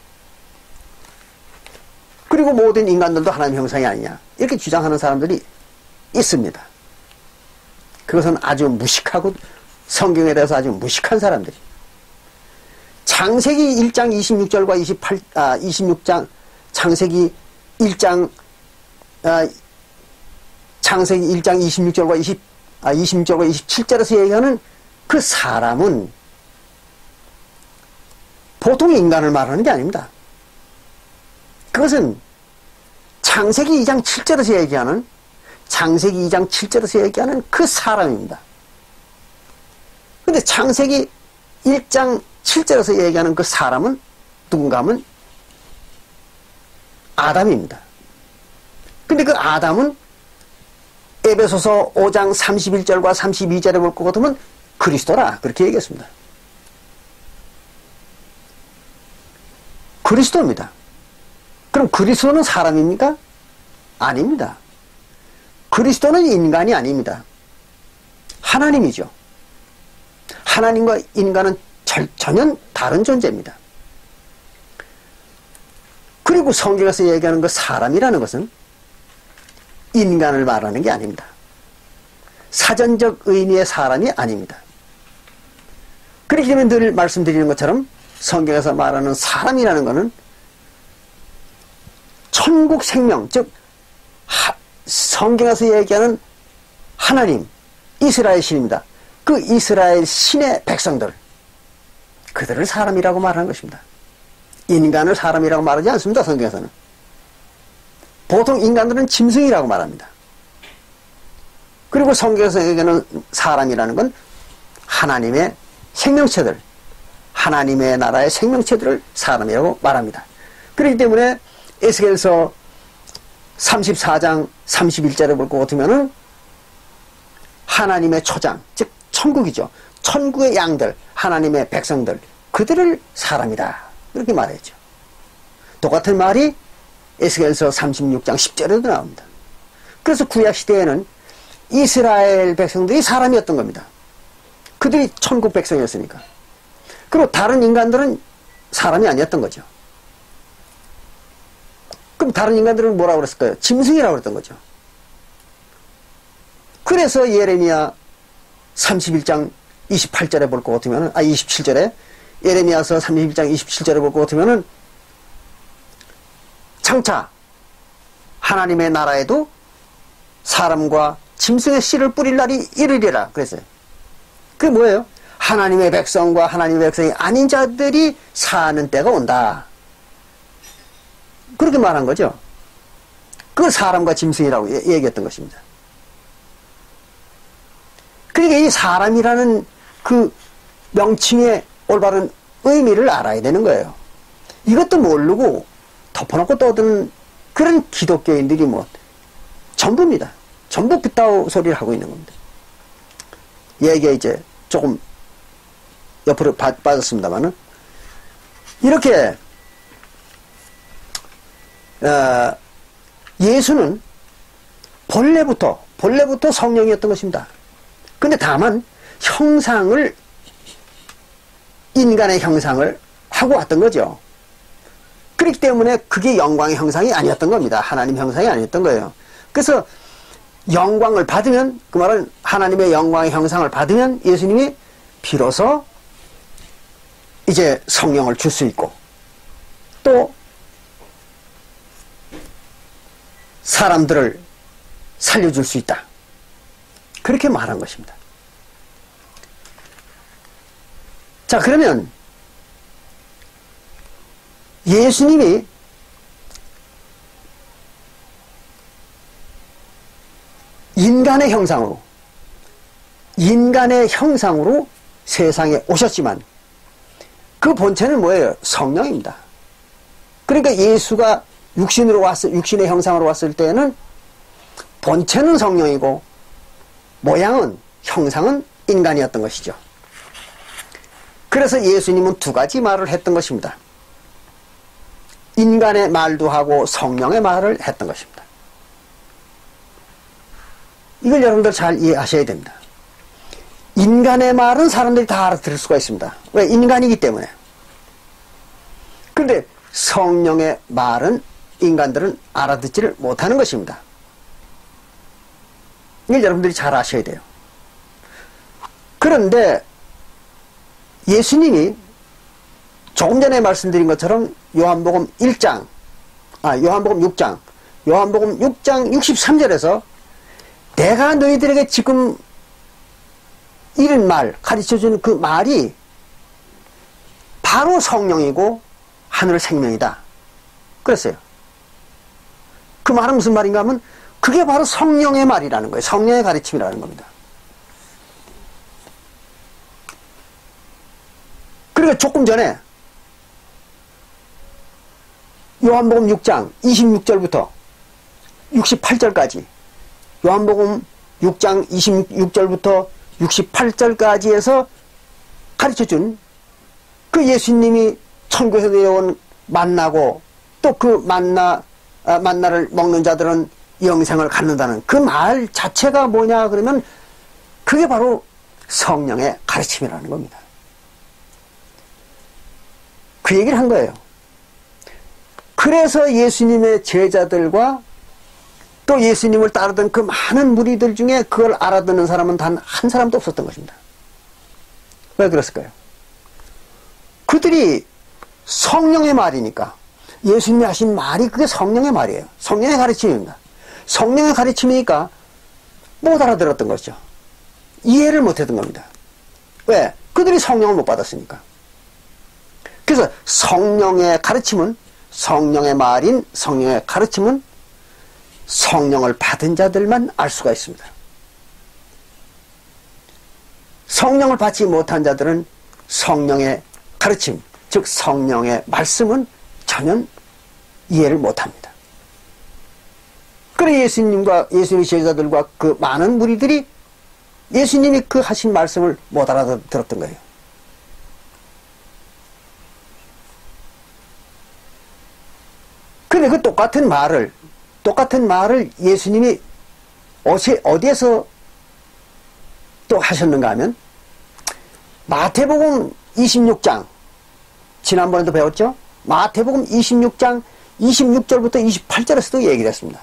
그리고 모든 인간들도 하나님의 형상이 아니냐? 이렇게 주장하는 사람들이 있습니다. 그것은 아주 무식하고 성경에 대해서 아주 무식한 사람들이. 창세기 1장 26절과 26장, 창세기 1장, 창세기 1장 26절과 26절과 27절에서 얘기하는 그 사람은 보통 인간을 말하는 게 아닙니다. 그것은 창세기 2장 7절에서 얘기하는 창세기 2장 7절에서 얘기하는 그 사람입니다. 근데 창세기 1장 7절에서 얘기하는 그 사람은 누군가 하면 아담입니다. 근데 그 아담은 에베소서 5장 31절과 32절에 볼 것 같으면 그리스도라 그렇게 얘기했습니다. 그리스도입니다. 그럼 그리스도는 사람입니까? 아닙니다. 그리스도는 인간이 아닙니다. 하나님이죠. 하나님과 인간은 전혀 다른 존재입니다. 그리고 성경에서 얘기하는 그 사람이라는 것은 인간을 말하는 게 아닙니다. 사전적 의미의 사람이 아닙니다. 그렇기 때문에 늘 말씀드리는 것처럼 성경에서 말하는 사람이라는 것은 천국 생명, 즉 성경에서 얘기하는 하나님, 이스라엘 신입니다. 그 이스라엘 신의 백성들, 그들을 사람이라고 말하는 것입니다. 인간을 사람이라고 말하지 않습니다. 성경에서는. 보통 인간들은 짐승이라고 말합니다. 그리고 성경에서 얘기하는 사람이라는 건 하나님의 생명체들, 하나님의 나라의 생명체들을 사람이라고 말합니다. 그렇기 때문에 에스겔서 34장 31절에 볼 것 같으면은 하나님의 초장, 즉 천국이죠. 천국의 양들, 하나님의 백성들, 그들을 사람이다. 그렇게 말했죠. 똑같은 말이 에스겔서 36장 10절에도 나옵니다. 그래서 구약시대에는 이스라엘 백성들이 사람이었던 겁니다. 그들이 천국 백성이었으니까. 그리고 다른 인간들은 사람이 아니었던 거죠. 그럼 다른 인간들은 뭐라고 그랬을까요? 짐승이라고 그랬던 거죠. 그래서 예레미야 31장 28절에 볼 것 같으면은, 27절에, 예레미야서 31장 27절에 볼 것 같으면은, 장차, 하나님의 나라에도 사람과 짐승의 씨를 뿌릴 날이 이르리라. 그랬어요. 그게 뭐예요? 하나님의 백성과 하나님의 백성이 아닌 자들이 사는 때가 온다. 그렇게 말한 거죠. 그 사람과 짐승이라고 얘기했던 것입니다. 그러니까 이 사람이라는 그 명칭의 올바른 의미를 알아야 되는 거예요. 이것도 모르고 덮어놓고 떠드는 그런 기독교인들이 뭐 전부입니다. 전부 빗다우 소리를 하고 있는 겁니다. 얘기가 이제 조금 옆으로 빠졌습니다만은 이렇게 예수는 본래부터 성령이었던 것입니다. 근데 다만 인간의 형상을 하고 왔던 거죠. 그렇기 때문에 그게 영광의 형상이 아니었던 겁니다. 하나님 형상이 아니었던 거예요. 그래서 영광을 받으면, 그 말은 하나님의 영광의 형상을 받으면 예수님이 비로소 이제 성령을 줄 수 있고 또 사람들을 살려줄 수 있다. 그렇게 말한 것입니다. 자, 그러면 예수님이 인간의 형상으로 세상에 오셨지만 그 본체는 뭐예요? 성령입니다. 그러니까 예수가 육신의 형상으로 왔을 때는 본체는 성령이고 형상은 인간이었던 것이죠. 그래서 예수님은 두 가지 말을 했던 것입니다. 인간의 말도 하고 성령의 말을 했던 것입니다. 이걸 여러분들 잘 이해하셔야 됩니다. 인간의 말은 사람들이 다 알아들을 수가 있습니다. 왜? 인간이기 때문에. 그런데 성령의 말은 인간들은 알아듣지를 못하는 것입니다. 이걸 여러분들이 잘 아셔야 돼요. 그런데 예수님이 조금 전에 말씀드린 것처럼 요한복음 6장 63절에서 내가 너희들에게 지금 이른 말, 가르쳐주는 그 말이 바로 성령이고 하늘 생명이다. 그랬어요. 그 말은 무슨 말인가 하면 그게 바로 성령의 말이라는 거예요. 성령의 가르침이라는 겁니다. 그리고 조금 전에 요한복음 6장 26절부터 68절까지 요한복음 6장 26절부터 68절까지 해서 가르쳐준 그 예수님이 천국에서 내려온 만나고 또 그 만나를 먹는 자들은 영생을 갖는다는 그 말 자체가 뭐냐 그러면 그게 바로 성령의 가르침이라는 겁니다. 그 얘기를 한 거예요. 그래서 예수님의 제자들과 또 예수님을 따르던 그 많은 무리들 중에 그걸 알아듣는 사람은 단 한 사람도 없었던 것입니다. 왜 그랬을까요? 그들이 성령의 말이니까 예수님이 하신 말이 그게 성령의 말이에요. 성령의 가르침입니다. 성령의 가르침이니까 못 알아들었던 거죠. 이해를 못했던 겁니다. 왜? 그들이 성령을 못 받았으니까. 그래서 성령의 가르침은 성령의 말인 성령의 가르침은 성령을 받은 자들만 알 수가 있습니다. 성령을 받지 못한 자들은 성령의 가르침, 즉 성령의 말씀은 전혀 이해를 못합니다. 그래 예수님의 제자들과 그 많은 무리들이 예수님이 그 하신 말씀을 못 알아들었던 거예요. 그런데 그 똑같은 말을 예수님이 어디에서 또 하셨는가 하면 마태복음 26장 지난번에도 배웠죠? 마태복음 26장 26절부터 28절에서도 얘기를 했습니다.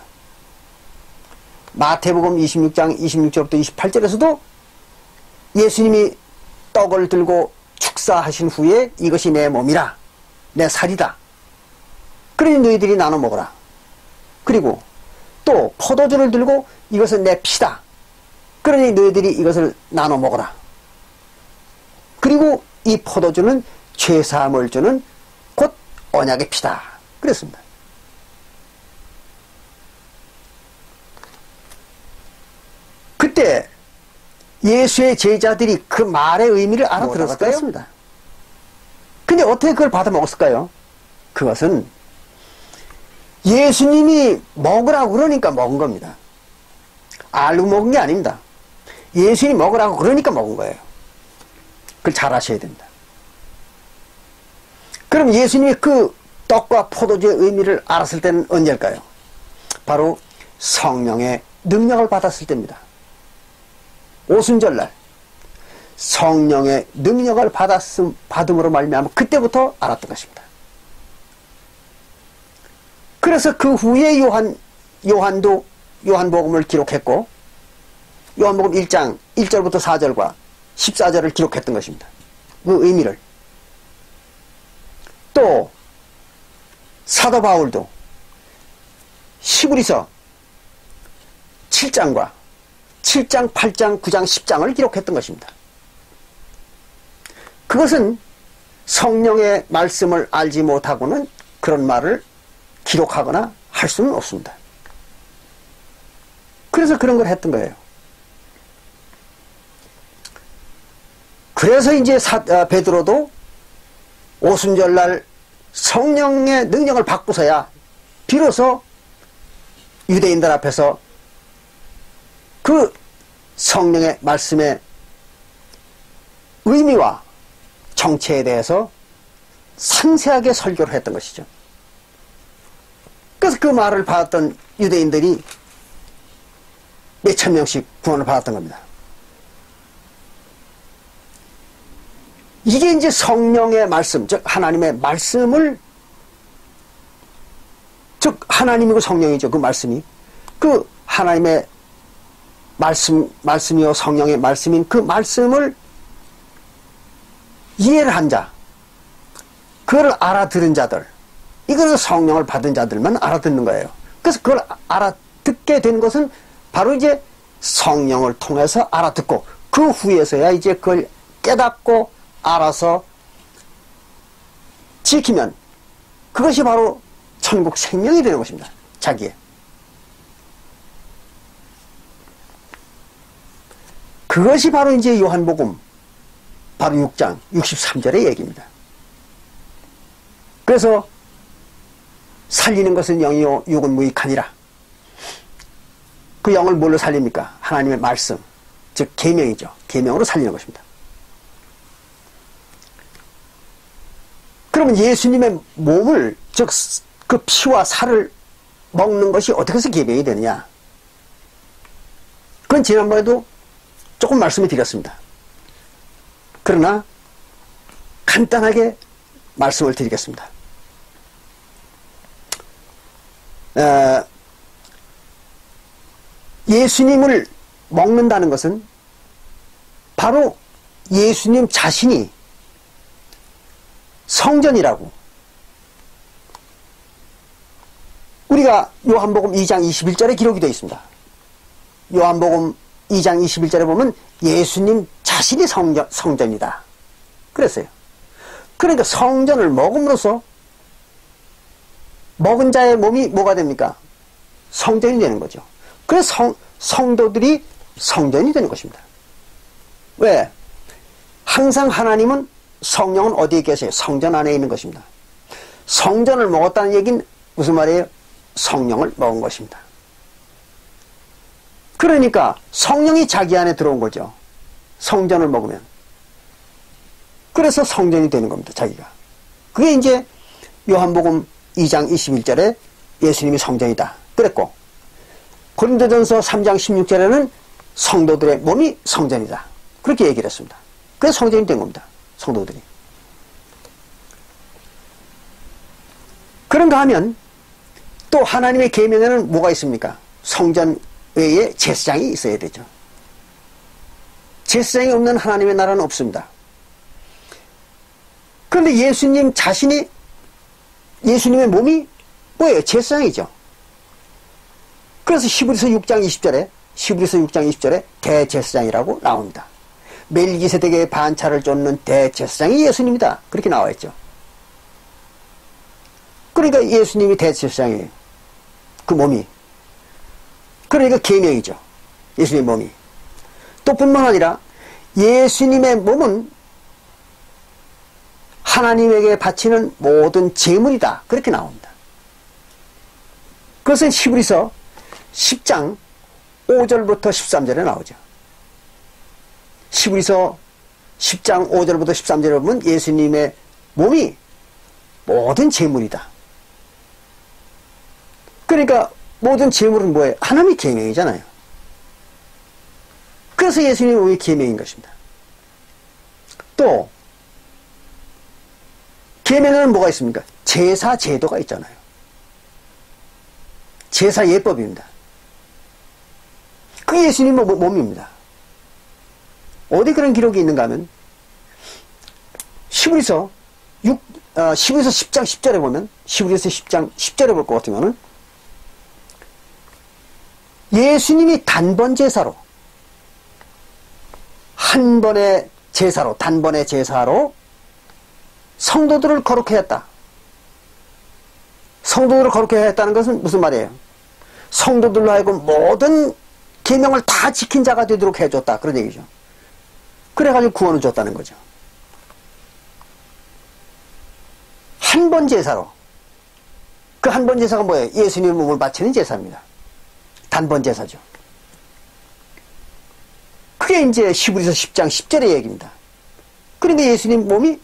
마태복음 26장 26절부터 28절에서도 예수님이 떡을 들고 축사하신 후에 이것이 내 몸이라 내 살이다. 그러니 너희들이 나눠 먹어라. 그리고 또 포도주를 들고 이것은 내 피다. 그러니 너희들이 이것을 나눠 먹어라. 그리고 이 포도주는 죄사함을 주는 곧 언약의 피다. 그랬습니다. 그때 예수의 제자들이 그 말의 의미를 알아들었을까요? 근데 어떻게 그걸 받아 먹었을까요? 그것은 예수님이 먹으라고 그러니까 먹은 겁니다. 알고 먹은 게 아닙니다. 예수님이 먹으라고 그러니까 먹은 거예요. 그걸 잘 아셔야 됩니다. 그럼 예수님이 그 떡과 포도주의 의미를 알았을 때는 언제일까요? 바로 성령의 능력을 받았을 때입니다. 오순절날 성령의 능력을 받음으로 말미암아 그때부터 알았던 것입니다. 그래서 그 후에 요한도 요한복음을 기록했고 요한복음 1장 1절부터 4절과 14절을 기록했던 것입니다. 그 의미를. 또 사도 바울도 히브리서 7장과 7장, 8장, 9장, 10장을 기록했던 것입니다. 그것은 성령의 말씀을 알지 못하고는 그런 말을 기록하거나 할 수는 없습니다. 그래서 그런 걸 했던 거예요. 그래서 이제 베드로도 오순절날 성령의 능력을 받고서야 비로소 유대인들 앞에서 그 성령의 말씀의 의미와 정체에 대해서 상세하게 설교를 했던 것이죠. 그래서 그 말을 받았던 유대인들이 몇천 명씩 구원을 받았던 겁니다. 이게 이제 성령의 말씀, 즉 하나님의 말씀을, 즉 하나님이고 성령이죠. 그 말씀이. 그 하나님의 말씀이요 성령의 말씀인 그 말씀을 이해를 한 자, 그걸 알아들은 자들, 이거는 성령을 받은 자들만 알아듣는 거예요. 그래서 그걸 알아듣게 된 것은 바로 이제 성령을 통해서 알아듣고 그 후에서야 이제 그걸 깨닫고 알아서 지키면 그것이 바로 천국 생명이 되는 것입니다. 자기의. 그것이 바로 이제 요한복음 바로 6장 63절의 얘기입니다. 그래서 살리는 것은 영이요 육은 무익하니라. 그 영을 뭘로 살립니까? 하나님의 말씀, 즉 계명이죠. 계명으로 살리는 것입니다. 그러면 예수님의 몸을, 즉 그 피와 살을 먹는 것이 어떻게 해서 계명이 되느냐? 그건 지난번에도 조금 말씀을 드렸습니다. 그러나 간단하게 말씀을 드리겠습니다. 예수님을 먹는다는 것은 바로 예수님 자신이 성전이라고, 우리가 요한복음 2장 21절에 기록이 되어 있습니다. 요한복음 2장 21절에 보면 예수님 자신이 성전이다 그랬어요. 그러니까 성전을 먹음으로써 먹은 자의 몸이 뭐가 됩니까? 성전이 되는 거죠. 그래서 성도들이 성전이 되는 것입니다. 왜? 항상 하나님은, 성령은 어디에 계세요? 성전 안에 있는 것입니다. 성전을 먹었다는 얘기는 무슨 말이에요? 성령을 먹은 것입니다. 그러니까 성령이 자기 안에 들어온 거죠. 성전을 먹으면. 그래서 성전이 되는 겁니다. 자기가. 그게 이제 요한복음 2장 21절에 예수님이 성전이다 그랬고, 고린도전서 3장 16절에는 성도들의 몸이 성전이다 그렇게 얘기를 했습니다. 그래서 성전이 된 겁니다. 성도들이. 그런가 하면 또 하나님의 계명에는 뭐가 있습니까? 성전 외에 제사장이 있어야 되죠. 제사장이 없는 하나님의 나라는 없습니다. 그런데 예수님 자신이, 예수님의 몸이 뭐예요? 제사장이죠. 그래서 히브리서 6장 20절에 대제사장이라고 나옵니다. 멜기세덱의 반차를 쫓는 대제사장이 예수님이다 그렇게 나와 있죠. 그러니까 예수님이 대제사장이에요. 그 몸이. 그러니까 계명이죠. 예수님의 몸이. 또 뿐만 아니라 예수님의 몸은 하나님에게 바치는 모든 제물이다 그렇게 나옵니다. 그것은 히브리서 10장 5절부터 13절에 나오죠. 히브리서 10장 5절부터 13절에 보면 예수님의 몸이 모든 제물이다. 그러니까 모든 제물은 뭐예요? 하나님의 계명이잖아요. 그래서 예수님의 몸이 계명인 것입니다. 또 계명에는 뭐가 있습니까? 제사 제도가 있잖아요. 제사 예법입니다. 그 예수님의 몸입니다. 어디 그런 기록이 있는가 하면 히브리서 10장 10절에 보면, 히브리서 10장 10절에 볼 것 같으면은 예수님이 단번 제사로, 한 번의 제사로, 단번의 제사로 성도들을 거룩해 했다. 성도들을 거룩해 했다는 것은 무슨 말이에요? 성도들로 하여금 모든 계명을 다 지킨 자가 되도록 해줬다 그런 얘기죠. 그래가지고 구원을 줬다는 거죠. 한 번 제사로. 그 한 번 제사가 뭐예요? 예수님의 몸을 바치는 제사입니다. 단번 제사죠. 그게 이제 히브리서 10장 10절의 얘기입니다. 그런데 예수님 몸이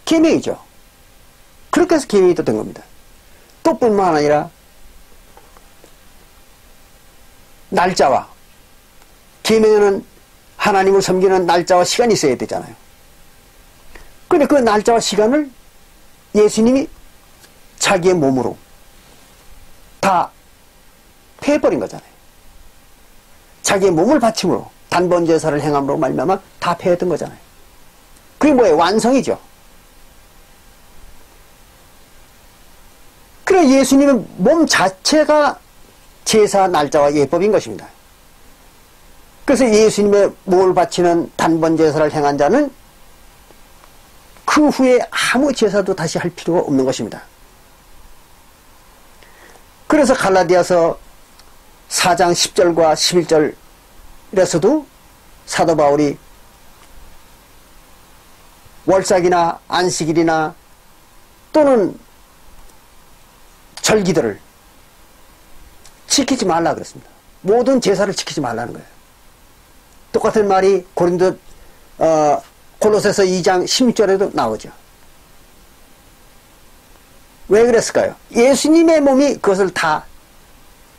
계명이죠. 그렇게 해서 계명이 또 된 겁니다. 또 뿐만 아니라 날짜와, 계명에는 하나님을 섬기는 날짜와 시간이 있어야 되잖아요. 근데 그 날짜와 시간을 예수님이 자기의 몸으로 다 패해버린 거잖아요. 자기의 몸을 바침으로 단번 제사를 행함으로 말미암아 다 패했던 거잖아요. 그게 뭐예요? 완성이죠. 그래 예수님의 몸 자체가 제사 날짜와 예법인 것입니다. 그래서 예수님의 몸을 바치는 단번 제사를 행한 자는 그 후에 아무 제사도 다시 할 필요가 없는 것입니다. 그래서 갈라디아서 4장 10절과 11절에서도 사도 바울이 월삭이나 안식일이나 또는 절기들을 지키지 말라 그랬습니다. 모든 제사를 지키지 말라는 거예요. 똑같은 말이 골로새서 2장 16절에도 나오죠. 왜 그랬을까요? 예수님의 몸이 그것을 다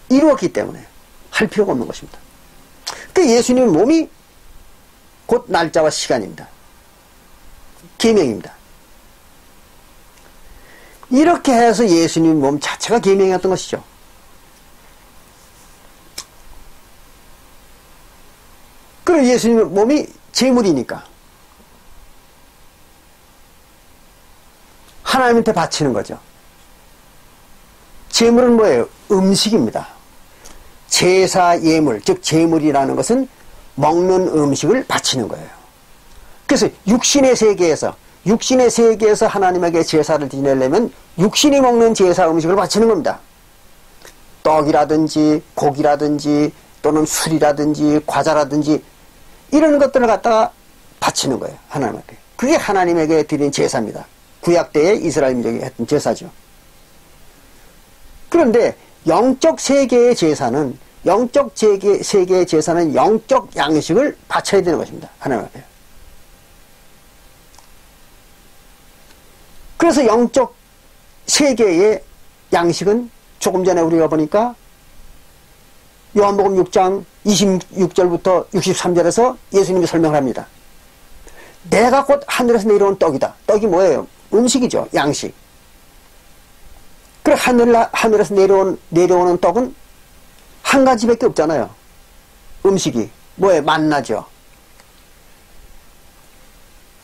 이루었기 때문에 할 필요가 없는 것입니다. 그 예수님의 몸이 곧 날짜와 시간입니다. 계명입니다. 이렇게 해서 예수님 몸 자체가 계명이었던 것이죠. 그리고 예수님 몸이 제물이니까 하나님한테 바치는 거죠. 제물은 뭐예요? 음식입니다. 제사 예물, 즉 제물이라는 것은 먹는 음식을 바치는 거예요. 그래서 육신의 세계에서 하나님에게 제사를 지내려면 육신이 먹는 제사 음식을 바치는 겁니다. 떡이라든지 고기라든지 또는 술이라든지 과자라든지 이런 것들을 갖다가 바치는 거예요. 하나님에게. 그게 하나님에게 드린 제사입니다. 구약 때에 이스라엘 민족이 했던 제사죠. 그런데 영적 세계의 제사는 영적 세계의 제사는 영적 양식을 바쳐야 되는 것입니다. 하나님 앞에. 그래서 영적 세계의 양식은 조금 전에 우리가 보니까 요한복음 6장 26절부터 63절에서 예수님이 설명을 합니다. 내가 곧 하늘에서 내려온 떡이다. 떡이 뭐예요? 음식이죠. 양식. 그래 하늘에서 내려오는 떡은 한 가지밖에 없잖아요. 음식이. 뭐예요? 만나죠.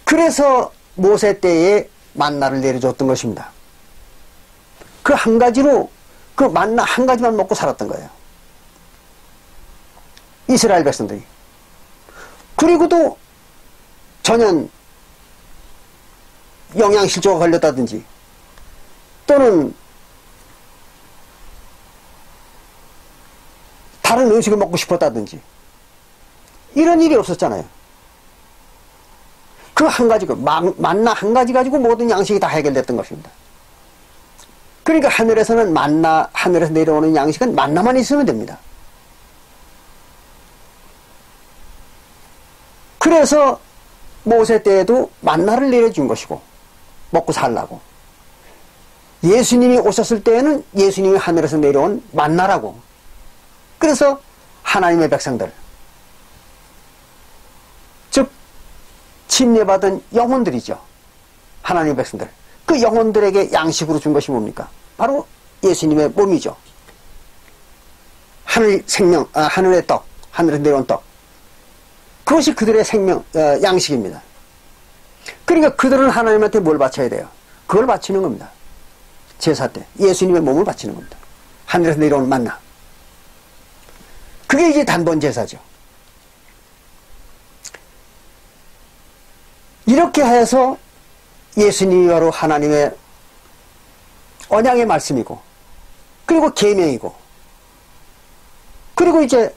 그래서 모세 때에 만나를 내려줬던 것입니다. 그 한 가지로 그 만나 한 가지만 먹고 살았던 거예요. 이스라엘 백성들이. 그리고도 전혀 영양실조가 걸렸다든지 또는 다른 음식을 먹고 싶었다든지 이런 일이 없었잖아요. 그 한 가지, 만나 한 가지 가지고 모든 양식이 다 해결됐던 것입니다. 그러니까 하늘에서는 하늘에서 내려오는 양식은 만나만 있으면 됩니다. 그래서 모세 때에도 만나를 내려준 것이고 먹고 살라고. 예수님이 오셨을 때에는 예수님이 하늘에서 내려온 만나라고. 그래서 하나님의 백성들, 즉 침례받은 영혼들이죠. 하나님의 백성들. 그 영혼들에게 양식으로 준 것이 뭡니까? 바로 예수님의 몸이죠. 하늘의 떡, 하늘에서 내려온 떡. 그것이 그들의 양식입니다. 그러니까 그들은 하나님한테 뭘 바쳐야 돼요? 그걸 바치는 겁니다. 제사 때. 예수님의 몸을 바치는 겁니다. 하늘에서 내려온 만나. 그게 이제 단번 제사죠. 이렇게 해서 예수님이 바로 하나님의 언약의 말씀이고, 그리고 계명이고, 그리고 이제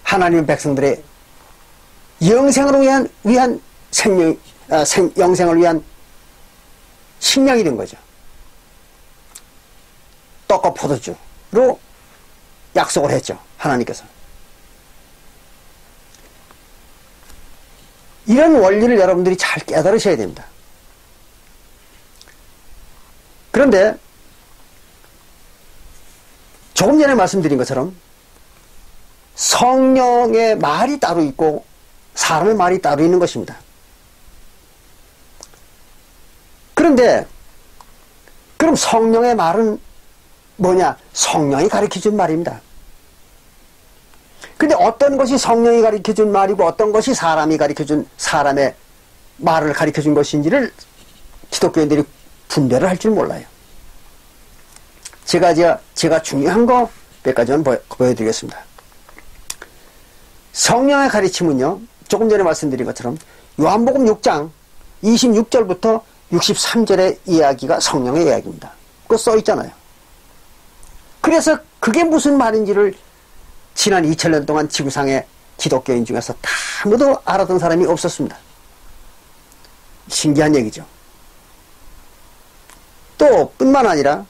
하나님의 백성들의 영생을 위한 영생을 위한 식량이 된 거죠. 떡과 포도주로 약속을 했죠. 하나님께서. 이런 원리를 여러분들이 잘 깨달으셔야 됩니다. 그런데 조금 전에 말씀드린 것처럼 성령의 말이 따로 있고 사람의 말이 따로 있는 것입니다. 그런데 그럼 성령의 말은 뭐냐? 성령이 가르쳐준 말입니다. 근데 어떤 것이 성령이 가르쳐준 말이고 어떤 것이 사람이 가르쳐준 사람의 말을 가르쳐준 것인지를 기독교인들이 분별을 할 줄 몰라요. 제가 중요한 거 몇 가지만 보여드리겠습니다. 성령의 가르침은요, 조금 전에 말씀드린 것처럼 요한복음 6장 26절부터 63절의 이야기가 성령의 이야기입니다. 그거 써 있잖아요. 그래서 그게 무슨 말인지를 지난 2000년 동안 지구상의 기독교인 중에서 다 아무도 알아듣는 사람이 없었습니다. 신기한 얘기죠. 또 뿐만 아니라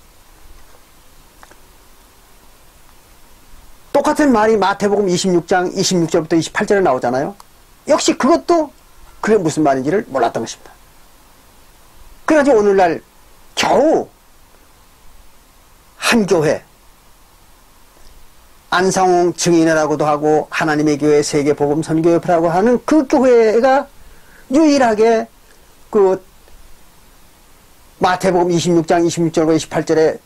똑같은 말이 마태복음 26장 26절부터 28절에 나오잖아요. 역시 그것도 그게 무슨 말인지를 몰랐던 것입니다. 그래가지고 오늘날 겨우 한 교회, 안상홍 증인회라고도 하고 하나님의 교회 세계복음선교협회라고 하는 그 교회가 유일하게 그 마태복음 26장 26절과 28절에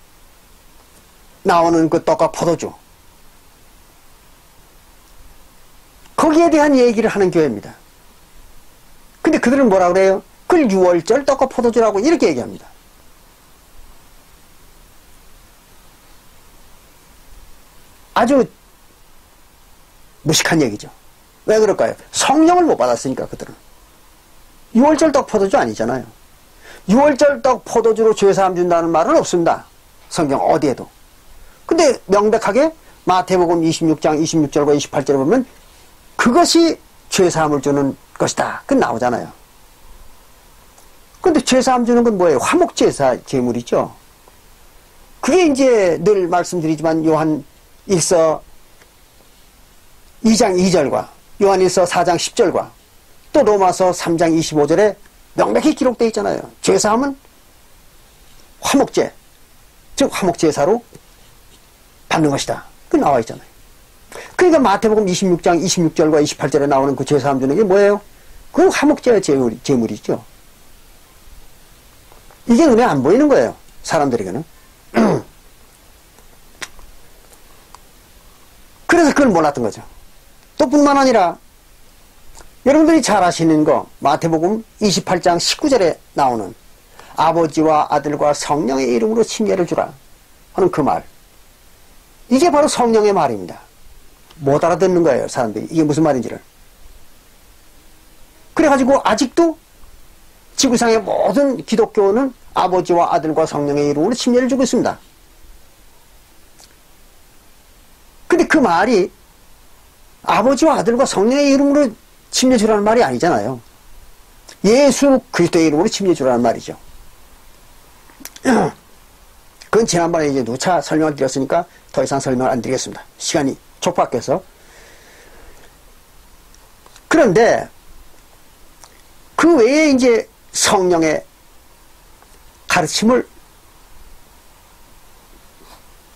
나오는 그 떡과 포도주, 거기에 대한 얘기를 하는 교회입니다. 근데 그들은 뭐라 그래요? 그걸 6월절 떡과 포도주라고 이렇게 얘기합니다. 아주 무식한 얘기죠. 왜 그럴까요? 성령을 못 받았으니까 그들은. 6월절 떡 포도주 아니잖아요. 6월절 떡 포도주로 죄사함 준다는 말은 없습니다. 성경 어디에도. 근데 명백하게 마태복음 26장 26절과 28절에 보면 그것이 죄사함을 주는 것이다. 그 나오잖아요. 근데 죄사함 주는 건 뭐예요? 화목제사 제물이죠. 그게 이제 늘 말씀드리지만 요한 1서 2장 2절과 요한일서 4장 10절과 또 로마서 3장 25절에 명백히 기록되어 있잖아요. 죄사함은 화목제, 즉 화목제사로 받는 것이다. 그 나와 있잖아요. 그러니까 마태복음 26장 26절과 28절에 나오는 그 죄사함 주는 게 뭐예요? 그 화목제 제물이죠. 이게 눈에 안 보이는 거예요. 사람들에게는. 그래서 그걸 몰랐던 거죠. 또 뿐만 아니라 여러분들이 잘 아시는 거 마태복음 28장 19절에 나오는 아버지와 아들과 성령의 이름으로 침례를 주라 하는 그 말, 이게 바로 성령의 말입니다. 못 알아듣는 거예요, 사람들이. 이게 무슨 말인지를. 그래가지고 아직도 지구상의 모든 기독교는 아버지와 아들과 성령의 이름으로 침례를 주고 있습니다. 근데 그 말이 아버지와 아들과 성령의 이름으로 침례 주라는 말이 아니잖아요. 예수 그리스도의 이름으로 침례 주라는 말이죠. 그건 지난번에 이제 누차 설명을 드렸으니까 더 이상 설명을 안 드리겠습니다. 시간이 촉박해서. 그런데 그 외에 이제 성령의 가르침을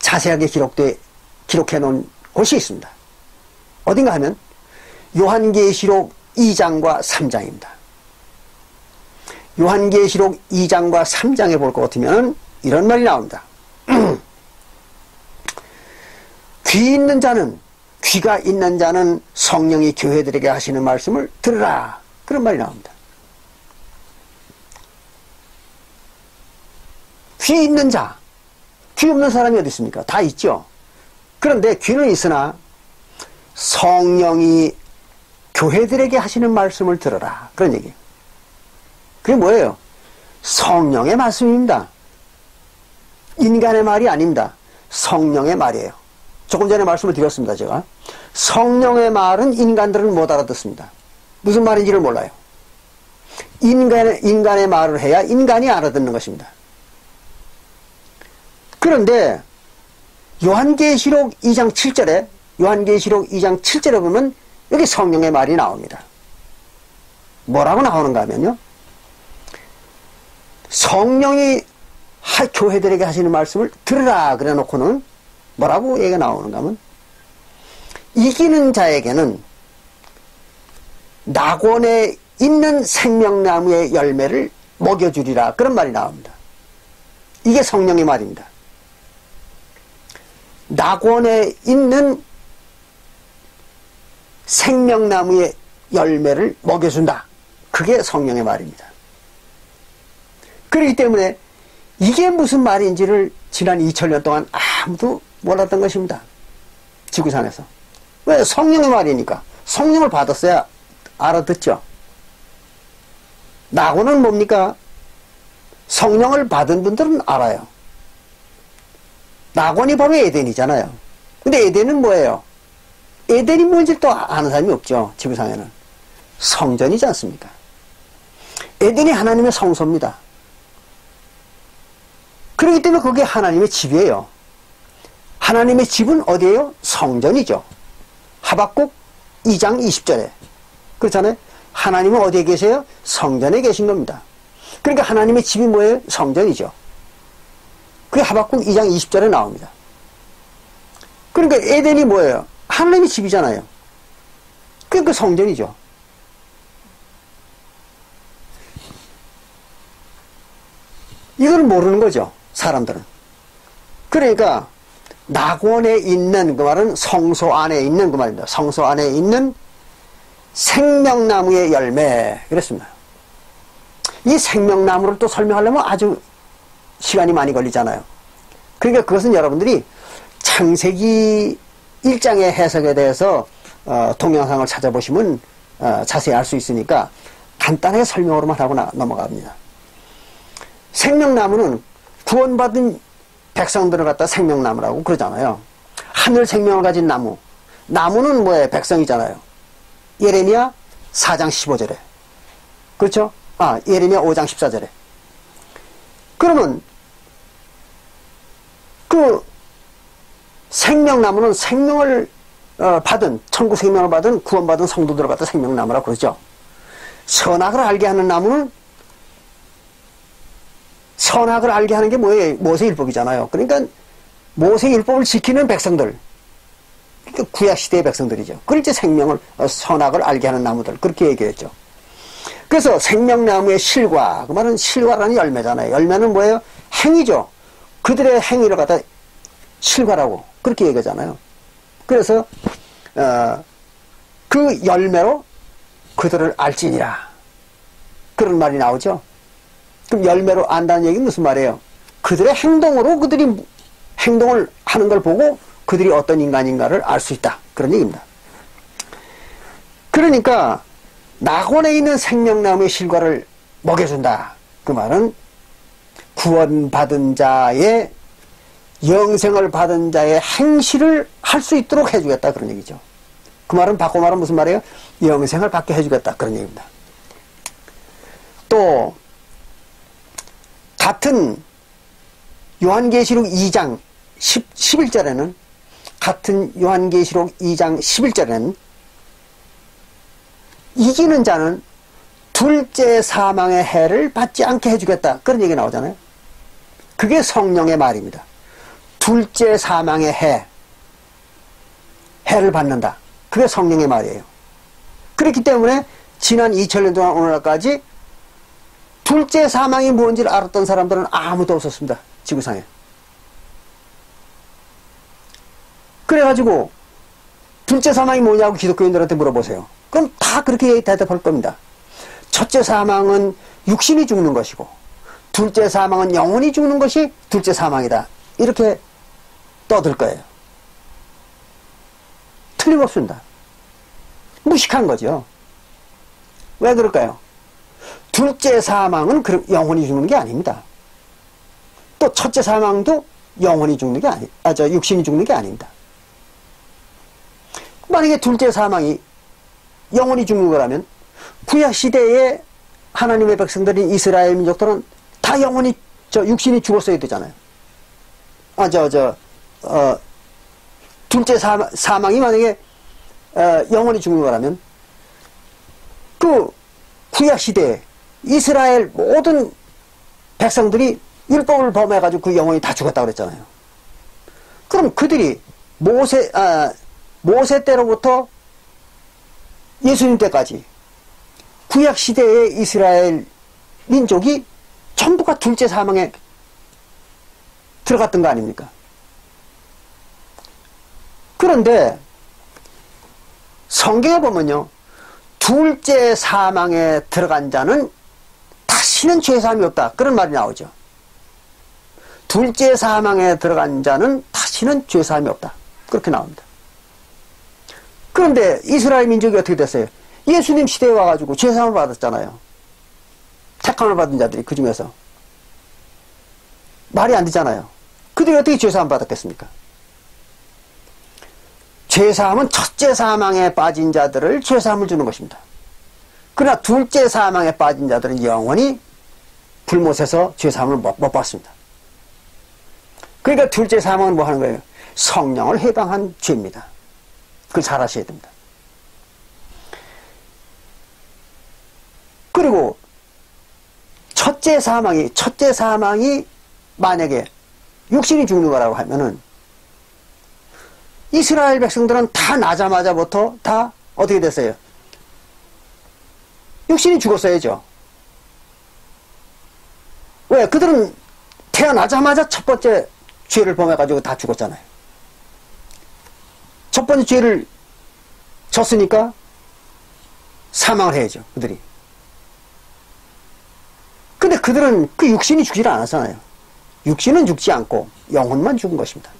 자세하게 기록해 놓은 곳이 있습니다. 어딘가 하면 요한계시록 2장과 3장입니다. 요한계시록 2장과 3장에 볼 것 같으면 이런 말이 나옵니다. 귀가 있는 자는 성령이 교회들에게 하시는 말씀을 들으라. 그런 말이 나옵니다. 귀 있는 자, 귀 없는 사람이 어디 있습니까? 다 있죠. 그런데 귀는 있으나 성령이 교회들에게 하시는 말씀을 들어라. 그런 얘기예요. 그게 뭐예요? 성령의 말씀입니다. 인간의 말이 아닙니다. 성령의 말이에요. 조금 전에 말씀을 드렸습니다, 제가. 성령의 말은 인간들은 못 알아듣습니다. 무슨 말인지를 몰라요. 인간의 말을 해야 인간이 알아듣는 것입니다. 그런데 요한계시록 2장 7절에 보면 여기 성령의 말이 나옵니다. 뭐라고 나오는가 하면요, 성령이 교회들에게 하시는 말씀을 들으라 그래 놓고는 뭐라고 얘기가 나오는가 하면, 이기는 자에게는 낙원에 있는 생명나무의 열매를 먹여주리라, 그런 말이 나옵니다. 이게 성령의 말입니다. 낙원에 있는 생명나무의 열매를 먹여준다. 그게 성령의 말입니다. 그렇기 때문에 이게 무슨 말인지를 지난 2000년 동안 아무도 몰랐던 것입니다. 지구상에서. 왜? 성령의 말이니까. 성령을 받았어야 알아듣죠. 낙원은 뭡니까? 성령을 받은 분들은 알아요. 낙원이 바로 에덴이잖아요. 근데 에덴은 뭐예요? 에덴이 뭔지 또 아는 사람이 없죠. 지구상에는. 성전이지 않습니까? 에덴이 하나님의 성소입니다. 그렇기 때문에 그게 하나님의 집이에요. 하나님의 집은 어디예요? 성전이죠. 하박국 2장 20절에. 그렇잖아요. 하나님은 어디에 계세요? 성전에 계신 겁니다. 그러니까 하나님의 집이 뭐예요? 성전이죠. 그게 하박국 2장 20절에 나옵니다. 그러니까 에덴이 뭐예요? 하나님의 집이잖아요. 그러니까 성전이죠. 이걸 모르는 거죠. 사람들은. 그러니까 낙원에 있는 그 말은 성소 안에 있는 그 말입니다. 성소 안에 있는 생명나무의 열매, 그랬습니다. 이 생명나무를 또 설명하려면 아주 시간이 많이 걸리잖아요. 그러니까 그것은 여러분들이 창세기 1장의 해석에 대해서 동영상을 찾아보시면 자세히 알 수 있으니까 간단하게 설명으로만 하고 넘어갑니다. 생명나무는 구원받은 백성들을 갖다 생명나무라고 그러잖아요. 하늘 생명을 가진 나무. 나무는 뭐예요? 백성이잖아요. 예레미야 4장 15절에. 그렇죠? 예레미야 5장 14절에. 그러면 그 생명나무는 생명을 받은, 천국 생명을 받은 구원받은 성도들을 갖다 생명나무라고 그러죠. 선악을 알게 하는 나무는, 선악을 알게 하는 게 뭐예요? 모세율법이잖아요. 그러니까 모세율법을 지키는 백성들, 그러니까 구약시대의 백성들이죠. 그걸 이제 생명을, 선악을 알게 하는 나무들, 그렇게 얘기했죠. 그래서 생명나무의 실과, 그 말은 실과라는 열매잖아요. 열매는 뭐예요? 행위죠. 그들의 행위를 갖다 실과라고 그렇게 얘기하잖아요. 그래서 그 열매로 그들을 알지니라, 그런 말이 나오죠. 그럼 열매로 안다는 얘기는 무슨 말이에요? 그들의 행동으로 그들이 행동을 하는 걸 보고 그들이 어떤 인간인가를 알 수 있다, 그런 얘기입니다. 그러니까 낙원에 있는 생명나무의 실과를 먹여준다, 그 말은 구원받은 자의, 영생을 받은 자의 행실을 할 수 있도록 해주겠다, 그런 얘기죠. 그 말은 바꿔 말하면 무슨 말이에요? 영생을 받게 해주겠다, 그런 얘기입니다. 또 같은 요한계시록 2장 11절에는, 같은 요한계시록 2장 11절에는 이기는 자는 둘째 사망의 해를 받지 않게 해주겠다, 그런 얘기 나오잖아요. 그게 성령의 말입니다. 둘째 사망의 해를 받는다, 그게 성령의 말이에요. 그렇기 때문에 지난 2000년 동안 오늘날까지 둘째 사망이 뭔지를 알았던 사람들은 아무도 없었습니다, 지구상에. 그래가지고 둘째 사망이 뭐냐고 기독교인들한테 물어보세요. 그럼 다 그렇게 대답할 겁니다. 첫째 사망은 육신이 죽는 것이고, 둘째 사망은 영혼이 죽는 것이 둘째 사망이다, 이렇게 떠들 거예요. 틀림없습니다. 무식한 거죠. 왜 그럴까요? 둘째 사망은 영혼이 죽는 게 아닙니다. 또 첫째 사망도 영혼이 죽는 게 육신이 죽는 게 아닙니다. 만약에 둘째 사망이 영혼이 죽는 거라면 구약시대에 하나님의 백성들인 이스라엘 민족들은 다 육신이 죽었어야 되잖아요. 둘째 사망이 만약에 영혼이 죽는 거라면 그 구약시대에 이스라엘 모든 백성들이 율법을 범해가지고 그 영혼이 다 죽었다고 그랬잖아요. 그럼 그들이 모세 때로부터 예수님 때까지 구약 시대의 이스라엘 민족이 전부가 둘째 사망에 들어갔던 거 아닙니까? 그런데 성경에 보면요, 둘째 사망에 들어간 자는 다시는 죄사함이 없다, 그런 말이 나오죠. 둘째 사망에 들어간 자는 다시는 죄사함이 없다, 그렇게 나옵니다. 그런데 이스라엘 민족이 어떻게 됐어요? 예수님 시대에 와가지고 죄사함을 받았잖아요. 택함을 받은 자들이 그 중에서. 말이 안 되잖아요. 그들이 어떻게 죄사함을 받았겠습니까? 죄사함은 첫째 사망에 빠진 자들을 죄사함을 주는 것입니다. 그러나 둘째 사망에 빠진 자들은 영원히 불못에서 죄사함을 못 받습니다. 그러니까 둘째 사망은 뭐 하는 거예요? 성령을 해방한 죄입니다. 그걸 잘 아셔야 됩니다. 그리고 첫째 사망이 만약에 육신이 죽는 거라고 하면은 이스라엘 백성들은 다 나자마자부터 다 어떻게 됐어요? 육신이 죽었어야죠. 왜? 그들은 태어나자마자 첫 번째 죄를 범해가지고 다 죽었잖아요. 첫 번째 죄를 졌으니까 사망을 해야죠, 그들이. 근데 그들은 그 육신이 죽지를 않았잖아요. 육신은 죽지 않고 영혼만 죽은 것입니다.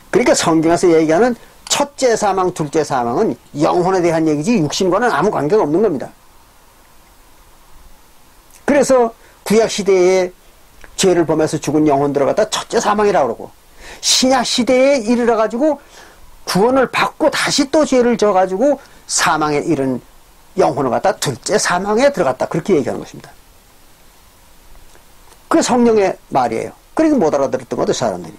그러니까 성경에서 얘기하는 첫째 사망, 둘째 사망은 영혼에 대한 얘기지 육신과는 아무 관계가 없는 겁니다. 그래서 구약시대에 죄를 범해서 죽은 영혼들을 갖다 첫째 사망이라고 그러고, 신약시대에 이르러가지고 구원을 받고 다시 또 죄를 져가지고 사망에 이른 영혼을 갖다 둘째 사망에 들어갔다, 그렇게 얘기하는 것입니다. 그게 성령의 말이에요. 그러니까 못 알아들었던 거죠, 사람들이.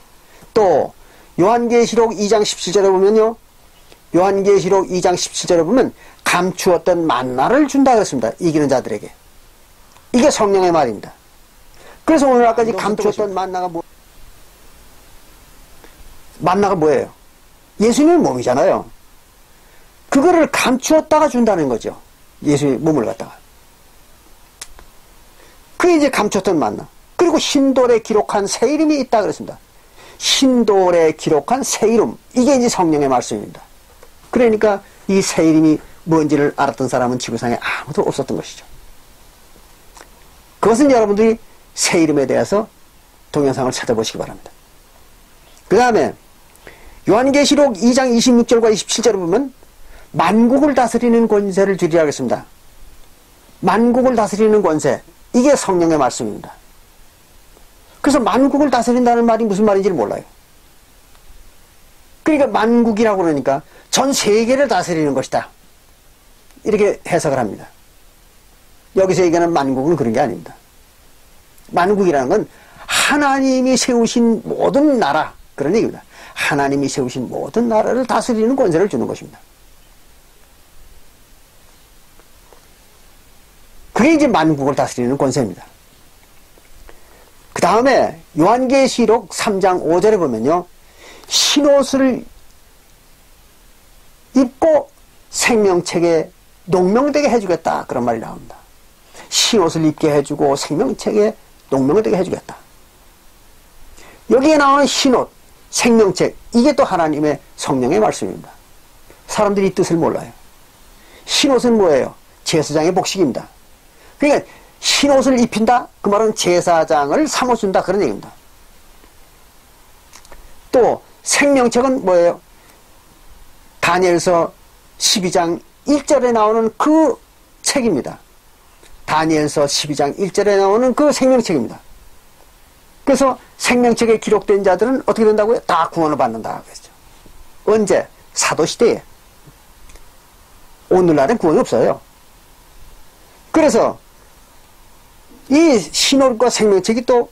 또 요한계시록 2장 17절에 보면요, 요한계시록 2장 17절에 보면 감추었던 만나를 준다 그랬습니다. 이기는 자들에게. 이게 성령의 말입니다. 그래서 오늘 아까지 감추었던 만나가 뭐예요? 예수님의 몸이잖아요. 그거를 감추었다가 준다는 거죠. 예수님의 몸을 갖다가. 그게 이제 감추었던 만나. 그리고 흰돌에 기록한 새 이름이 있다 그랬습니다. 흰돌에 기록한 새 이름, 이게 이제 성령의 말씀입니다. 그러니까 이 새 이름이 뭔지를 알았던 사람은 지구상에 아무도 없었던 것이죠. 그것은 여러분들이 새 이름에 대해서 동영상을 찾아보시기 바랍니다. 그 다음에 요한계시록 2장 26절과 27절을 보면 만국을 다스리는 권세를 주리라 하겠습니다. 만국을 다스리는 권세, 이게 성령의 말씀입니다. 그래서 만국을 다스린다는 말이 무슨 말인지를 몰라요. 그러니까 만국이라고 그러니까 전 세계를 다스리는 것이다, 이렇게 해석을 합니다. 여기서 얘기하는 만국은 그런 게 아닙니다. 만국이라는 건 하나님이 세우신 모든 나라, 그런 얘기입니다. 하나님이 세우신 모든 나라를 다스리는 권세를 주는 것입니다. 그게 이제 만국을 다스리는 권세입니다. 그 다음에 요한계시록 3장 5절에 보면요, 흰옷을 입고 생명책에 농명되게 해주겠다, 그런 말이 나옵니다. 흰옷을 입게 해주고 생명책에 농명되게 해주겠다. 여기에 나오는 흰옷, 생명책, 이게 또 하나님의 성령의 말씀입니다. 사람들이 이 뜻을 몰라요. 흰옷은 뭐예요? 제사장의 복식입니다. 그러니까 흰옷을 입힌다, 그 말은 제사장을 삼아준다, 그런 얘기입니다. 또 생명책은 뭐예요? 다니엘서 12장 1절에 나오는 그 책입니다. 다니엘서 12장 1절에 나오는 그 생명책입니다. 그래서 생명책에 기록된 자들은 어떻게 된다고요? 다 구원을 받는다 그랬죠. 언제? 사도시대에. 오늘날엔 구원이 없어요. 그래서 이 흰옷과 생명책이 또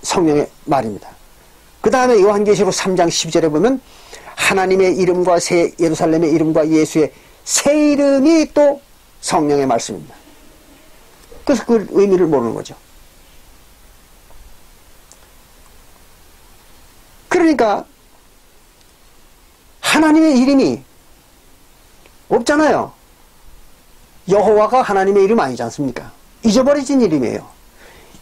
성령의 말입니다. 그 다음에 요한계시록 3장 12절에 보면 하나님의 이름과 새 예루살렘의 이름과 예수의 새 이름이 또 성령의 말씀입니다. 그래서 그 의미를 모르는 거죠. 그러니까 하나님의 이름이 없잖아요. 여호와가 하나님의 이름 아니지 않습니까? 잊어버려진 이름이에요.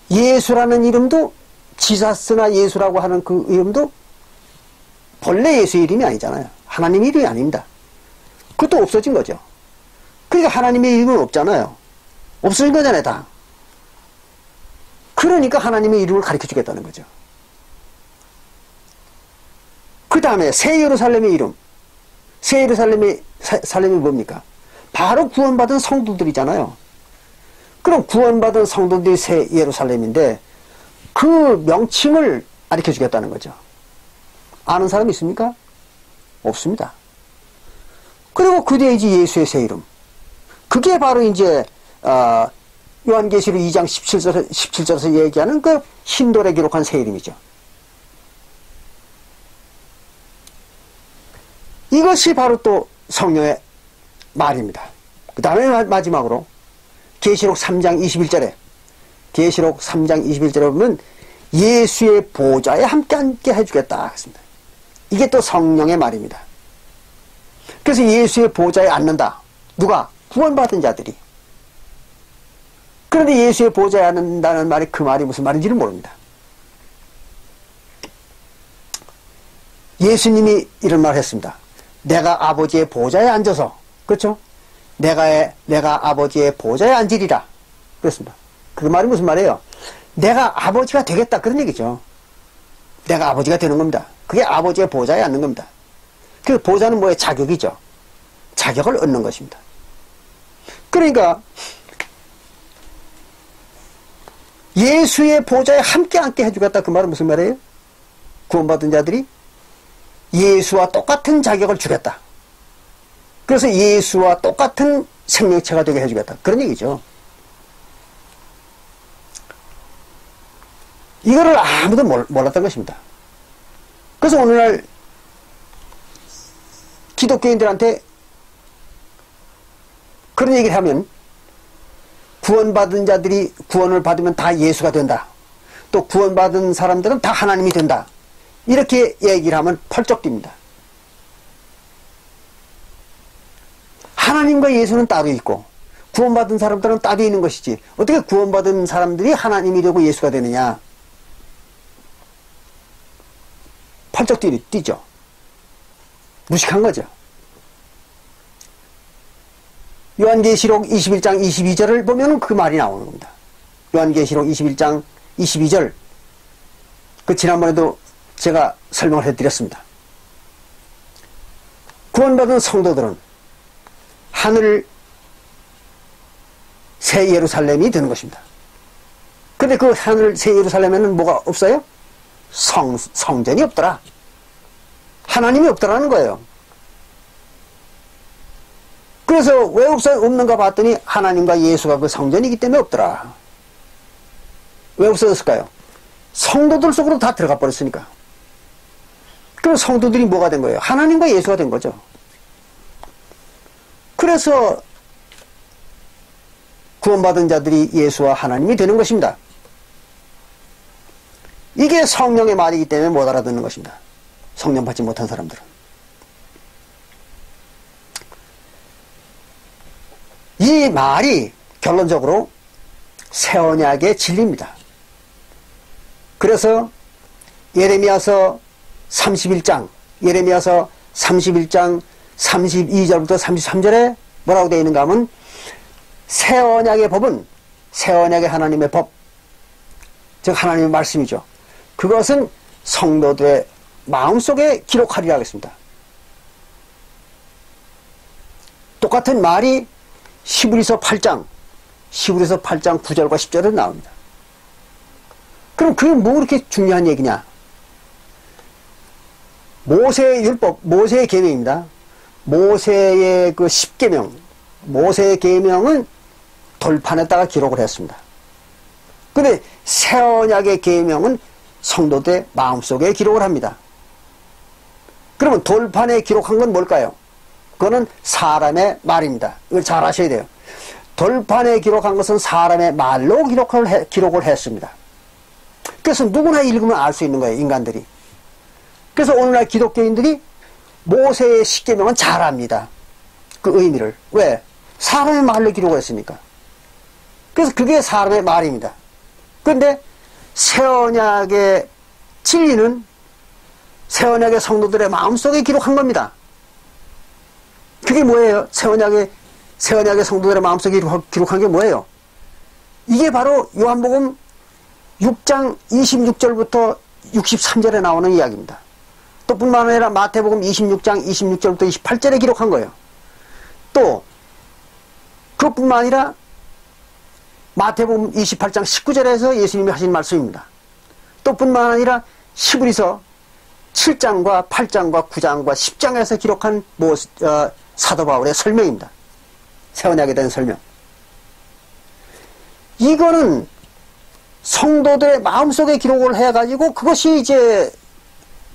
예수라는 이름도, 지사스나 예수라고 하는 그 이름도 본래 예수의 이름이 아니잖아요. 하나님의 이름이 아닙니다. 그것도 없어진 거죠. 그러니까 하나님의 이름은 없잖아요. 없어진 거잖아요, 다. 그러니까 하나님의 이름을 가르쳐 주겠다는 거죠. 그 다음에 새 예루살렘의 이름. 새 예루살렘이 뭡니까? 바로 구원받은 성도들이잖아요. 그럼 구원받은 성도들이 새 예루살렘인데 그 명칭을 가르쳐 주겠다는 거죠. 아는 사람 있습니까? 없습니다. 그리고 그 뒤에 이제 예수의 새 이름. 그게 바로 이제 요한계시록 2장 17절에서 얘기하는 그 흰돌에 기록한 새 이름이죠. 이것이 바로 또 성령의 말입니다. 그 다음에 마지막으로 계시록 3장 21절에 계시록 3장 21절에 보면 예수의 보좌에 함께 해주겠다 했습니다. 이게 또 성령의 말입니다. 그래서 예수의 보좌에 앉는다. 누가? 구원받은 자들이. 그런데 예수의 보좌에 앉는다는 말이 그 말이 무슨 말인지를 모릅니다. 예수님이 이런 말을 했습니다. 내가 아버지의 보좌에 앉아서, 그렇죠? 내가 아버지의 보좌에 앉으리라. 그렇습니다. 그 말이 무슨 말이에요? 내가 아버지가 되겠다. 그런 얘기죠. 내가 아버지가 되는 겁니다. 그게 아버지의 보좌에 앉는 겁니다. 그 보좌는 뭐예요? 자격이죠. 자격을 얻는 것입니다. 그러니까 예수의 보좌에 함께 앉게 해주겠다. 그 말은 무슨 말이에요? 구원받은 자들이 예수와 똑같은 자격을 주겠다. 그래서 예수와 똑같은 생명체가 되게 해주겠다. 그런 얘기죠. 이거를 아무도 몰랐던 것입니다. 그래서 오늘날 기독교인들한테 그런 얘기를 하면 구원받은 자들이 구원을 받으면 다 예수가 된다. 또 구원받은 사람들은 다 하나님이 된다. 이렇게 얘기를 하면 펄쩍 뜁니다. 하나님과 예수는 따로 있고 구원받은 사람들은 따로 있는 것이지 어떻게 구원받은 사람들이 하나님이 되고 예수가 되느냐. 펄쩍 뛰죠. 무식한 거죠. 요한계시록 21장 22절을 보면 그 말이 나오는 겁니다. 요한계시록 21장 22절. 그 지난번에도 제가 설명을 해드렸습니다. 구원받은 성도들은 하늘 새 예루살렘이 되는 것입니다. 근데 그 하늘 새 예루살렘에는 뭐가 없어요? 성전이 없더라. 하나님이 없더라는 거예요. 그래서 왜 없는가 봤더니 하나님과 예수가 그 성전이기 때문에 없더라. 왜 없어졌을까요? 성도들 속으로 다 들어가 버렸으니까. 그럼 성도들이 뭐가 된 거예요? 하나님과 예수가 된 거죠. 그래서 구원받은 자들이 예수와 하나님이 되는 것입니다. 이게 성령의 말이기 때문에 못 알아듣는 것입니다. 성령 받지 못한 사람들은. 이 말이 결론적으로 새 언약의 진리입니다. 그래서 예레미야서 31장 32절부터 33절에 뭐라고 되어 있는가 하면 새 언약의 법은 새 언약의 하나님의 법, 즉 하나님의 말씀이죠. 그것은 성도들의 마음속에 기록하리라 하겠습니다. 똑같은 말이 히브리서 8장 9절과 10절에 나옵니다. 그럼 그게 뭐 그렇게 중요한 얘기냐? 모세의 율법, 모세의 계명입니다. 모세의 그 10계명, 모세의 계명은 돌판에다가 기록을 했습니다. 근데 새 언약의 계명은 성도들의 마음속에 기록을 합니다. 그러면 돌판에 기록한 건 뭘까요? 그거는 사람의 말입니다. 이걸 잘 아셔야 돼요. 돌판에 기록한 것은 사람의 말로 기록을 했습니다. 그래서 누구나 읽으면 알 수 있는 거예요, 인간들이. 그래서 오늘날 기독교인들이 모세의 십계명은 잘 압니다. 그 의미를. 왜? 사람의 말로 기록했으니까. 그래서 그게 사람의 말입니다. 그런데 새언약의 진리는 새언약의 성도들의 마음속에 기록한 겁니다. 그게 뭐예요? 새언약의 성도들의 마음속에 기록한 게 뭐예요? 이게 바로 요한복음 6장 26절부터 63절에 나오는 이야기입니다. 또 뿐만 아니라 마태복음 26장 26절부터 28절에 기록한 거예요. 또 그것뿐만 아니라 마태복음 28장 19절에서 예수님이 하신 말씀입니다. 또 뿐만 아니라 히브리서 7장과 8장과 9장과 10장에서 기록한 사도 바울의 설명입니다. 새언약에 대한 설명. 이거는 성도들의 마음속에 기록을 해가지고 그것이 이제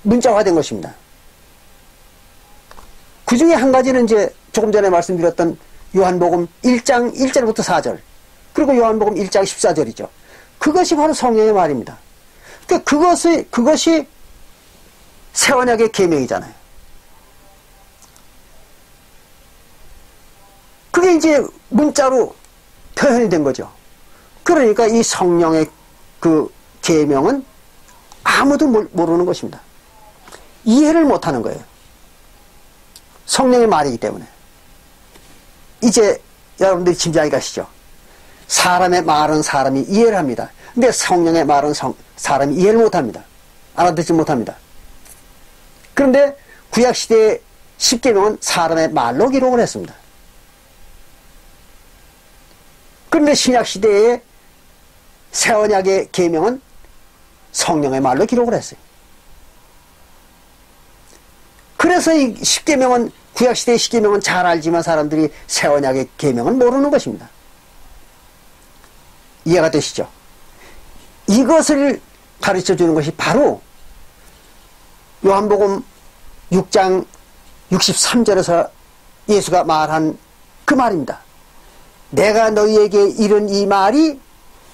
문자화된 것입니다. 그 중에 한 가지는 이제 조금 전에 말씀드렸던 요한복음 1장 1절부터 4절, 그리고 요한복음 1장 14절이죠. 그것이 바로 성령의 말입니다. 그러니까 그것이 새언약의 계명이잖아요. 그게 이제 문자로 표현이 된 거죠. 그러니까 이 성령의 그 계명은 아무도 모르는 것입니다. 이해를 못하는 거예요. 성령의 말이기 때문에. 이제 여러분들이 짐작이 가시죠. 사람의 말은 사람이 이해를 합니다. 근데 성령의 말은 사람이 이해를 못합니다. 알아듣지 못합니다. 그런데 구약시대의 십계명은 사람의 말로 기록을 했습니다. 그런데 신약시대의 새언약의 계명은 성령의 말로 기록을 했어요. 그래서 이 십계명은, 구약시대의 십계명은 잘 알지만 사람들이 새언약의 계명은 모르는 것입니다. 이해가 되시죠? 이것을 가르쳐 주는 것이 바로 요한복음 6장 63절에서 예수가 말한 그 말입니다. 내가 너희에게 이른 이 말이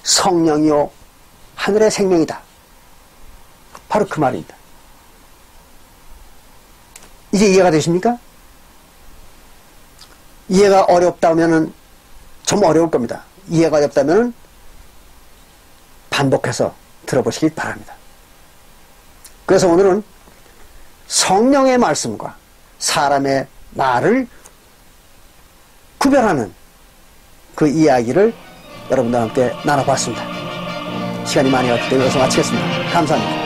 성령이요 하늘의 생명이다. 바로 그 말입니다. 이제 이해가 되십니까? 이해가 어렵다면은 좀 어려울 겁니다. 이해가 어렵다면은 반복해서 들어보시길 바랍니다. 그래서 오늘은 성령의 말씀과 사람의 말을 구별하는 그 이야기를 여러분들과 함께 나눠봤습니다. 시간이 많이 왔기 때문에 여기서 마치겠습니다. 감사합니다.